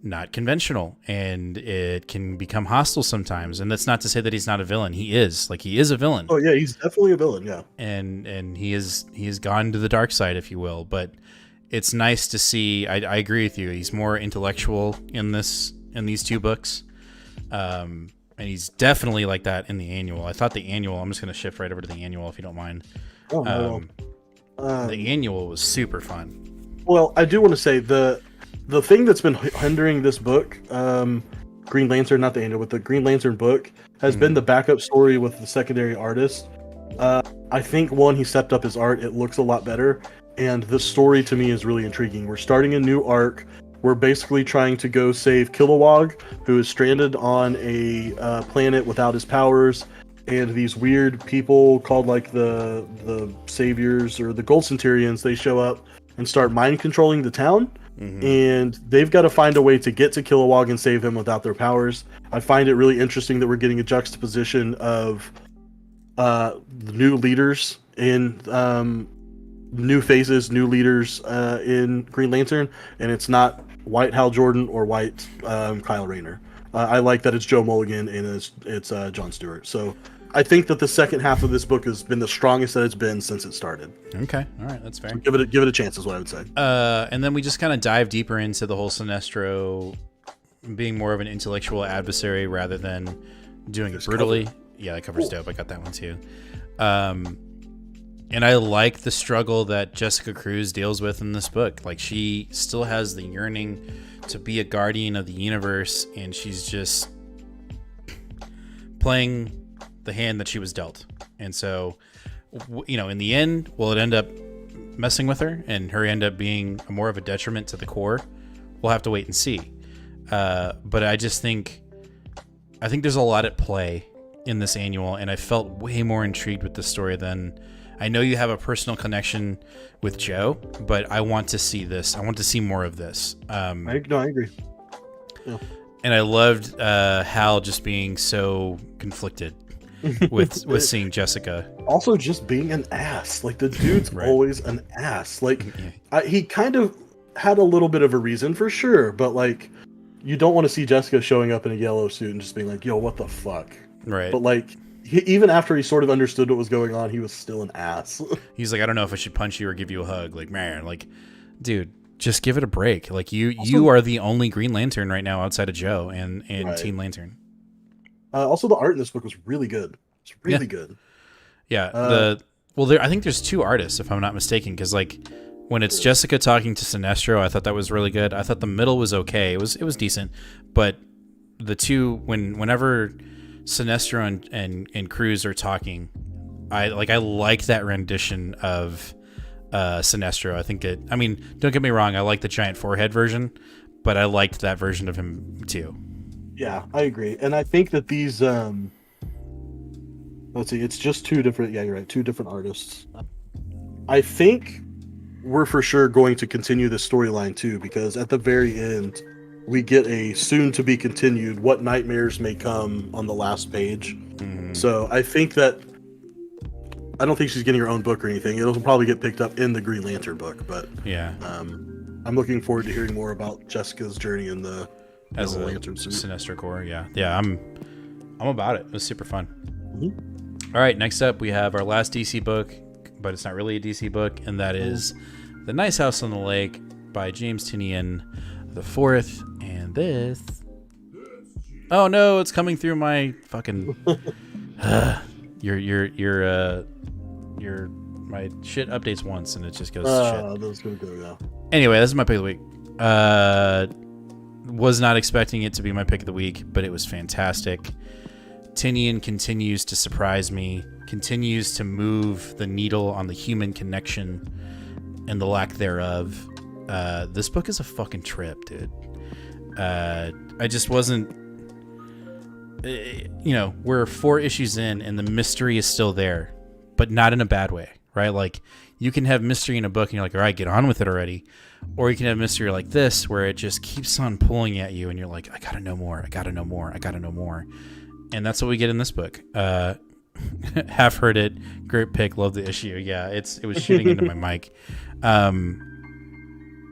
not conventional, and it can become hostile sometimes. And that's not to say that he's not a villain. He is a villain. Oh yeah, he's definitely a villain. Yeah, and he has gone to the dark side, if you will. But it's nice to see. I agree with you. He's more intellectual in these two books, and he's definitely like that in the annual. I thought the annual. I'm just going to shift right over to the annual if you don't mind. Oh no. The annual was super fun. Well, I do want to say the the thing that's been hindering this book, Green Lantern, not the annual, but the Green Lantern book, has been the backup story with the secondary artist. I think he stepped up his art. It looks a lot better, and the story to me is really intriguing. We're starting a new arc. We're basically trying to go save Kilowog, who is stranded on a planet without his powers, and these weird people called like the Saviors or the Gold Centurions, they show up and start mind controlling the town. And they've got to find a way to get to Kilowog and save him without their powers. I find it really interesting that we're getting a juxtaposition of the new leaders in new faces, new leaders in Green Lantern, and it's not white Hal Jordan or white Kyle Rayner. I like that it's Joe Mulligan and it's John Stewart. So I think that the second half of this book has been the strongest that it's been since it started. Okay, all right, that's fair. So give it a chance is what I would say. And then we just kind of dive deeper into the whole Sinestro being more of an intellectual adversary rather than doing it brutally. Yeah, that cover's dope. I got that one too. And I like the struggle that Jessica Cruz deals with in this book. Like, she still has the yearning to be a guardian of the universe, and she's just playing the hand that she was dealt. And so, in the end, will it end up messing with her and her end up being more of a detriment to the core? We'll have to wait and see. But I think there's a lot at play in this annual, and I felt way more intrigued with this story than... I know you have a personal connection with Joe, but I want to see this. I want to see more of this. I agree. Yeah. And I loved Hal just being so conflicted with seeing Jessica. Also, just being an ass. Like, the dude's Right. always an ass. Like, he kind of had a little bit of a reason for sure, but like, you don't want to see Jessica showing up in a yellow suit and just being like, "Yo, what the fuck?" Right. But like, even after he sort of understood what was going on, he was still an ass. He's like, "I don't know if I should punch you or give you a hug." Like, man, like, dude, just give it a break. Like, you are the only Green Lantern right now outside of Joe and Right. Teen Lantern. Also, the art in this book was really good. It's really good. Yeah. I think there's two artists, if I'm not mistaken, because like when it's Jessica talking to Sinestro, I thought that was really good. I thought the middle was okay. It was decent, but the two whenever Sinestro and Cruz are talking, I like that rendition of Sinestro. I think don't get me wrong, I like the giant forehead version, but I liked that version of him too. Yeah, I agree. And I think that these let's see, it's just two different, yeah, you're right, two different artists. I think we're for sure going to continue this storyline too, because at the very end, we get a soon to be continued what nightmares may come on the last page. So I think that I don't think she's getting her own book or anything. It'll probably get picked up in the Green Lantern book, but Yeah. I'm looking forward to hearing more about Jessica's journey in the As a Lantern suit. Sinestro core, yeah. I'm about it. It was super fun. All right, next up we have our last DC book, but it's not really a DC book, and that is The Nice House on the Lake by James Tynion the Fourth. And this, oh no, it's coming through my fucking your my shit updates once and it just goes to shit. That's gonna go, yeah. Anyway, this is my pick of the week. Was not expecting it to be my pick of the week, but it was fantastic. Tynion continues to surprise me, continues to move the needle on the human connection and the lack thereof. This book is a fucking trip, dude. I just wasn't... we're 4 issues in and the mystery is still there, but not in a bad way, right? Like, you can have mystery in a book and you're like, all right, get on with it already. Or you can have mystery like this where it just keeps on pulling at you and you're like, I gotta know more, I gotta know more, I gotta know more. And that's what we get in this book. Half heard it, great pick, love the issue. Yeah, it was shooting into my mic.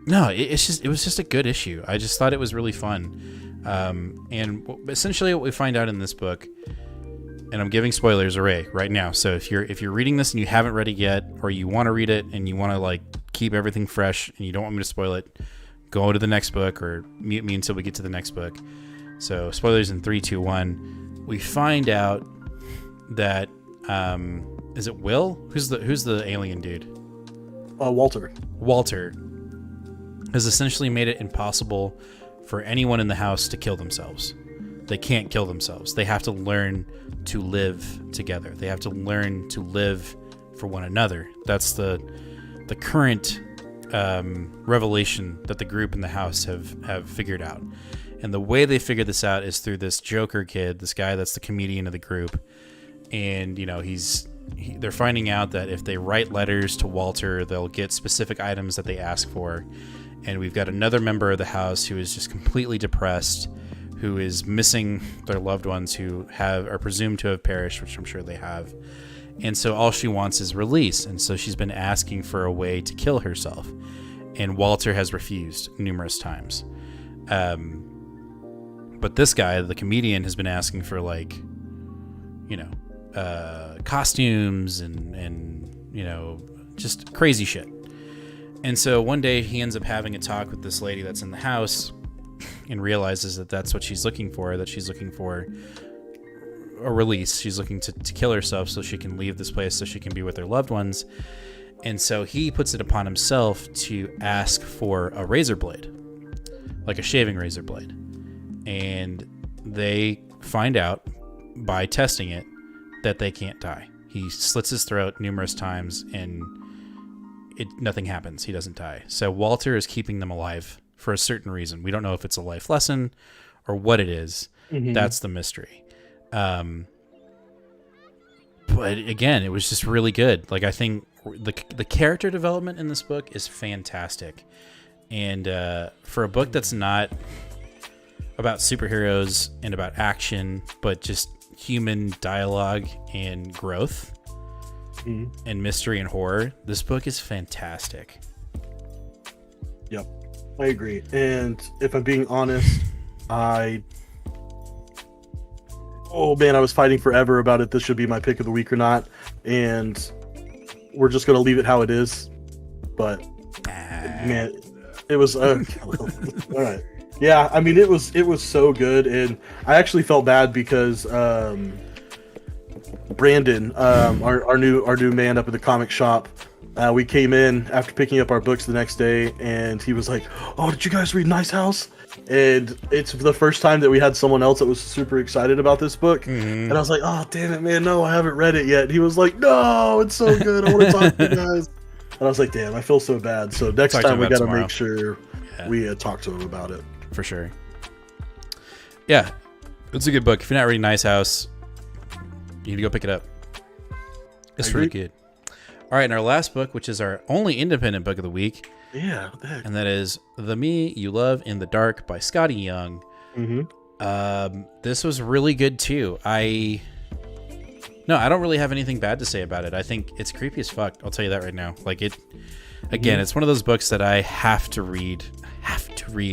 No, it was just a good issue. I just thought it was really fun. And essentially what we find out in this book, and I'm giving spoilers away right now. So if you're reading this and you haven't read it yet, or you want to read it and you want to like keep everything fresh and you don't want me to spoil it, go to the next book or mute me until we get to the next book. So spoilers in 3, 2, 1. We find out that is it Will? Who's the alien dude? Walter. Walter has essentially made it impossible for anyone in the house to kill themselves. They can't kill themselves. They have to learn to live together. They have to learn to live for one another. That's the current revelation that the group in the house have figured out. And the way they figured this out is through this Joker kid, this guy that's the comedian of the group. And, you know, they're finding out that if they write letters to Walter, they'll get specific items that they ask for. And we've got another member of the house who is just completely depressed, who is missing their loved ones who are presumed to have perished, which I'm sure they have. And so all she wants is release. And so she's been asking for a way to kill herself. And Walter has refused numerous times. But this guy, the comedian, has been asking for, like, you know, costumes and, you know, just crazy shit. And so one day he ends up having a talk with this lady that's in the house and realizes that that's what she's looking for, that she's looking for a release. She's looking to kill herself so she can leave this place, so she can be with her loved ones. And so he puts it upon himself to ask for a razor blade, like a shaving razor blade. And they find out by testing it that they can't die. He slits his throat numerous times and nothing happens. He doesn't die. So Walter is keeping them alive for a certain reason. We don't know if it's a life lesson or what it is. Mm-hmm. That's the mystery. But again, it was just really good. Like, I think the character development in this book is fantastic. And for a book that's not about superheroes and about action, but just human dialogue and growth and mystery and horror, this book is fantastic. Yep, I agree. And if I'm being honest, I was fighting forever about it. This should be my pick of the week or not. And we're just going to leave it how it is. But man, it was all right. Yeah, I mean, it was so good, and I actually felt bad because Brandon, our new man up at the comic shop, we came in after picking up our books the next day, and he was like, "Oh, did you guys read Nice House?" And it's the first time that we had someone else that was super excited about this book, and I was like, "Oh, damn it, man, no, I haven't read it yet." And he was like, "No, it's so good, I want to talk to you guys." And I was like, "Damn, I feel so bad." So next time we got to make sure we talk to him about it. For sure. Yeah, it's a good book. If you're not reading Nice House, you need to go pick it up. It's really good. All right, and our last book, which is our only independent book of the week. Yeah, what the heck? And that is The Me You Love in the Dark by Scotty Young. This was really good too. I don't really have anything bad to say about it. I think it's creepy as fuck. I'll tell you that right now. Like, it, again, it's one of those books that I have to read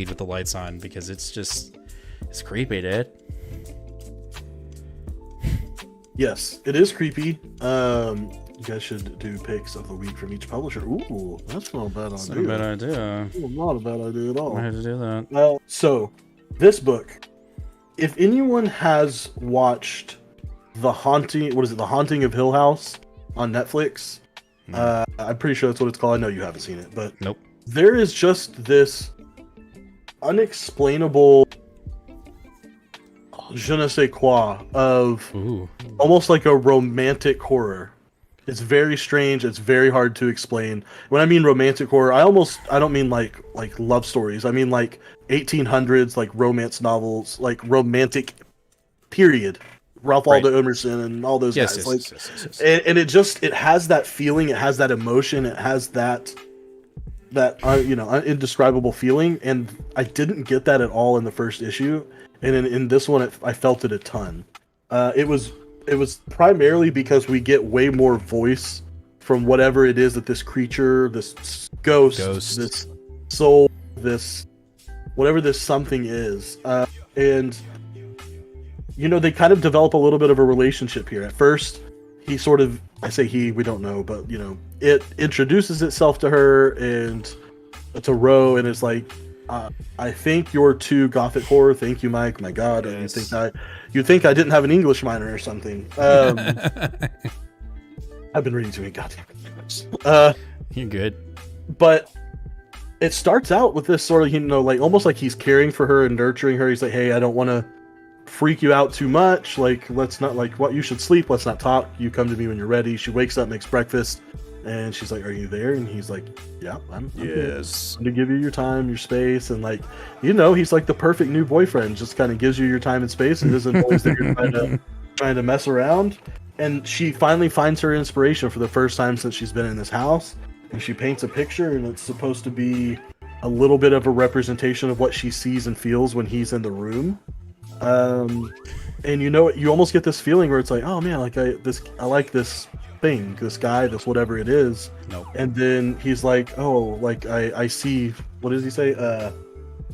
with the lights on, because it's creepy, dude. Yes, it is creepy. You guys should do picks of the week from each publisher. Ooh, that's not a bad idea. That's not a bad idea. Not a bad idea at all. I had to do that. So this book, if anyone has watched The Haunting of Hill House on Netflix, I'm pretty sure that's what it's called. I know you haven't seen it, but nope. There is just this unexplainable je ne sais quoi of almost like a romantic horror. It's very strange. It's very hard to explain. When I mean romantic horror, I don't mean like love stories. I mean like 1800s, like romance novels, like romantic period. Ralph Waldo Emerson and all those guys. Yes. And it has that feeling. It has that emotion. It has that indescribable feeling. And I didn't get that at all in the first issue. And in this one, I felt it a ton. It was primarily because we get way more voice from whatever it is that this creature, this ghost, this soul, this whatever this something is. And they kind of develop a little bit of a relationship here. At first, he sort of, I say he, we don't know, but it introduces itself to her and to Ro, and it's like, I think you're too gothic horror. Thank you, Mike. My God, yes. You think I didn't have an English minor or something? I've been reading too many goddamn books. You're good, but it starts out with this sort of, like almost like he's caring for her and nurturing her. He's like, hey, I don't want to freak you out too much. Like, let's not, like, what, you should sleep. Let's not talk. You come to me when you're ready. She wakes up, makes breakfast, and she's like, are you there? And he's like, yeah, I'm Yes. I'm to give you your time, your space. And like, he's like the perfect new boyfriend, just kind of gives you your time and space and isn't always there trying to mess around. And she finally finds her inspiration for the first time since she's been in this house. And she paints a picture, and it's supposed to be a little bit of a representation of what she sees and feels when he's in the room. And you almost get this feeling where it's like, oh man, like I like this thing, this guy, this whatever it is. Nope. And then he's like, oh, like I see, what does he say?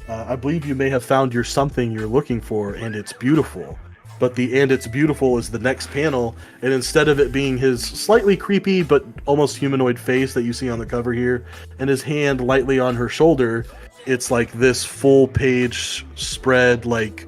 I believe you may have found your something you're looking for, and it's beautiful. But the "and it's beautiful" is the next panel, and instead of it being his slightly creepy but almost humanoid face that you see on the cover here, and his hand lightly on her shoulder, it's like this full page spread, like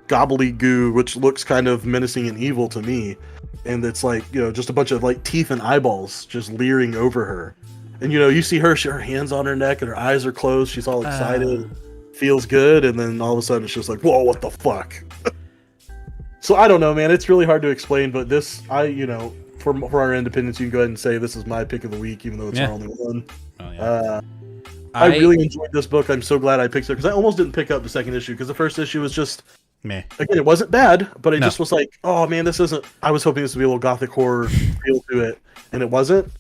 gobbledygoo, which looks kind of menacing and evil to me. And it's like, just a bunch of like teeth and eyeballs just leering over her. And you see her hands on her neck and her eyes are closed. She's all excited, feels good, and then all of a sudden it's just like, whoa, what the fuck? So I don't know, man. It's really hard to explain, but this, for our independence, you can go ahead and say this is my pick of the week, even though it's our only one. Oh, yeah. I really enjoyed this book. I'm so glad I picked it, because I almost didn't pick up the second issue, because the first issue was just, meh. Again, it wasn't bad, but it just was like, oh man, this isn't, I was hoping this would be a little gothic horror feel to it, and it wasn't,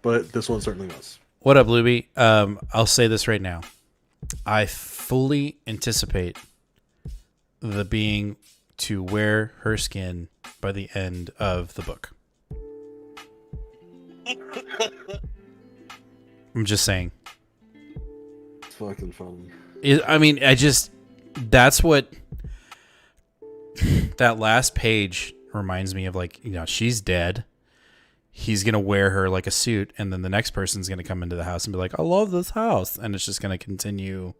but this one certainly was. What up, Luby? I'll say this right now. I fully anticipate the being to wear her skin by the end of the book. I'm just saying. It's fucking fun. That's what that last page reminds me of. Like, she's dead. He's going to wear her like a suit, and then the next person's going to come into the house and be like, I love this house. And it's just going to continue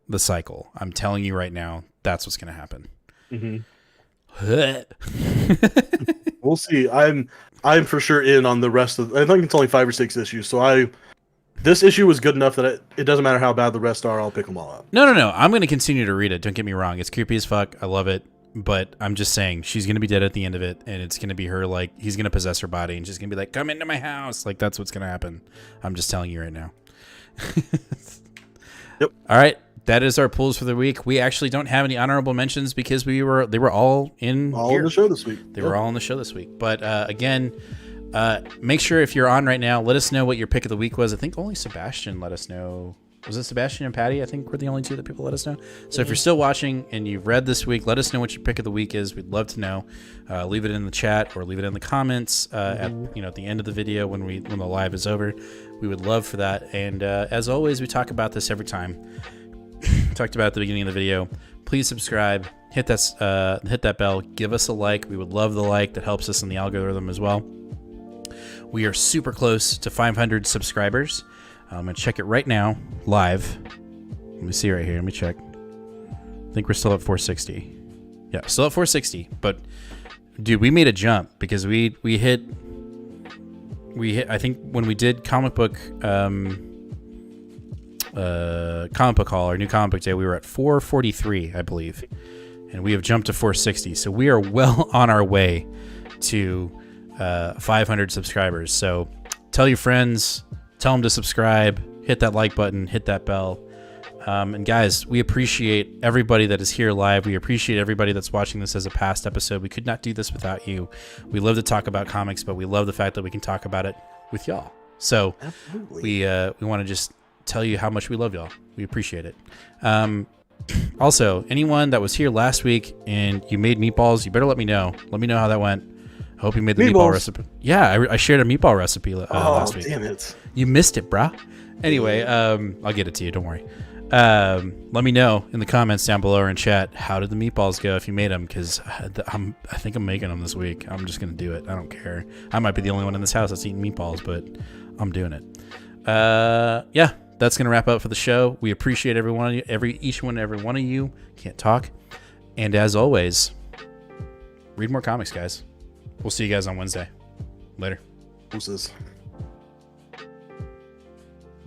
the cycle. I'm telling you right now, that's what's going to happen. Mm-hmm. We'll see. I'm for sure in on the rest of. I think it's only 5 or 6 issues, so this issue was good enough that it doesn't matter how bad the rest are. I'll pick them all up. No. I'm going to continue to read it. Don't get me wrong. It's creepy as fuck. I love it. But I'm just saying, she's going to be dead at the end of it, and it's going to be her, like, he's going to possess her body, and she's going to be like, come into my house. Like, that's what's going to happen. I'm just telling you right now. Yep. All right. That is our pulls for the week. We actually don't have any honorable mentions because they were all in the show this week. They were all in the show this week. But again, make sure if you're on right now, let us know what your pick of the week was. I think only Sebastian let us know. Was it Sebastian and Patty? I think we're the only two that people let us know. So if you're still watching and you've read this week, let us know what your pick of the week is. We'd love to know. Leave it in the chat or leave it in the comments at the end of the video when the live is over. We would love for that. And as always, we talk about this every time. Talked about at the beginning of the video. Please subscribe, hit that bell, give us a like. We would love the like. That helps us in the algorithm as well. We are super close to 500 subscribers. I'm gonna check it right now live. Let me see right here. Let me check. I think we're still at 460. Yeah, still at 460. But dude, we made a jump because we hit. I think when we did comic book haul, our new comic book day, we were at 443, I believe, and we have jumped to 460. So we are well on our way to 500 subscribers. So tell your friends, tell them to subscribe, hit that like button, hit that bell. And guys, we appreciate everybody that is here live. We appreciate everybody that's watching this as a past episode. We could not do this without you. We love to talk about comics, but we love the fact that we can talk about it with y'all. So we want to just tell you how much we love y'all. We appreciate it. Also, anyone that was here last week and you made meatballs, you better let me know. Let me know how that went. I hope you made the meatball recipe. Yeah, I shared a meatball recipe last week. Damn it. You missed it, brah. Anyway, I'll get it to you. Don't worry. Let me know in the comments down below or in chat, how did the meatballs go if you made them? Because I think I'm making them this week. I'm just going to do it. I don't care. I might be the only one in this house that's eating meatballs, but I'm doing it. Yeah. That's going to wrap up for the show. We appreciate every one of you. Can't talk. And as always, read more comics, guys. We'll see you guys on Wednesday. Later. Deuces.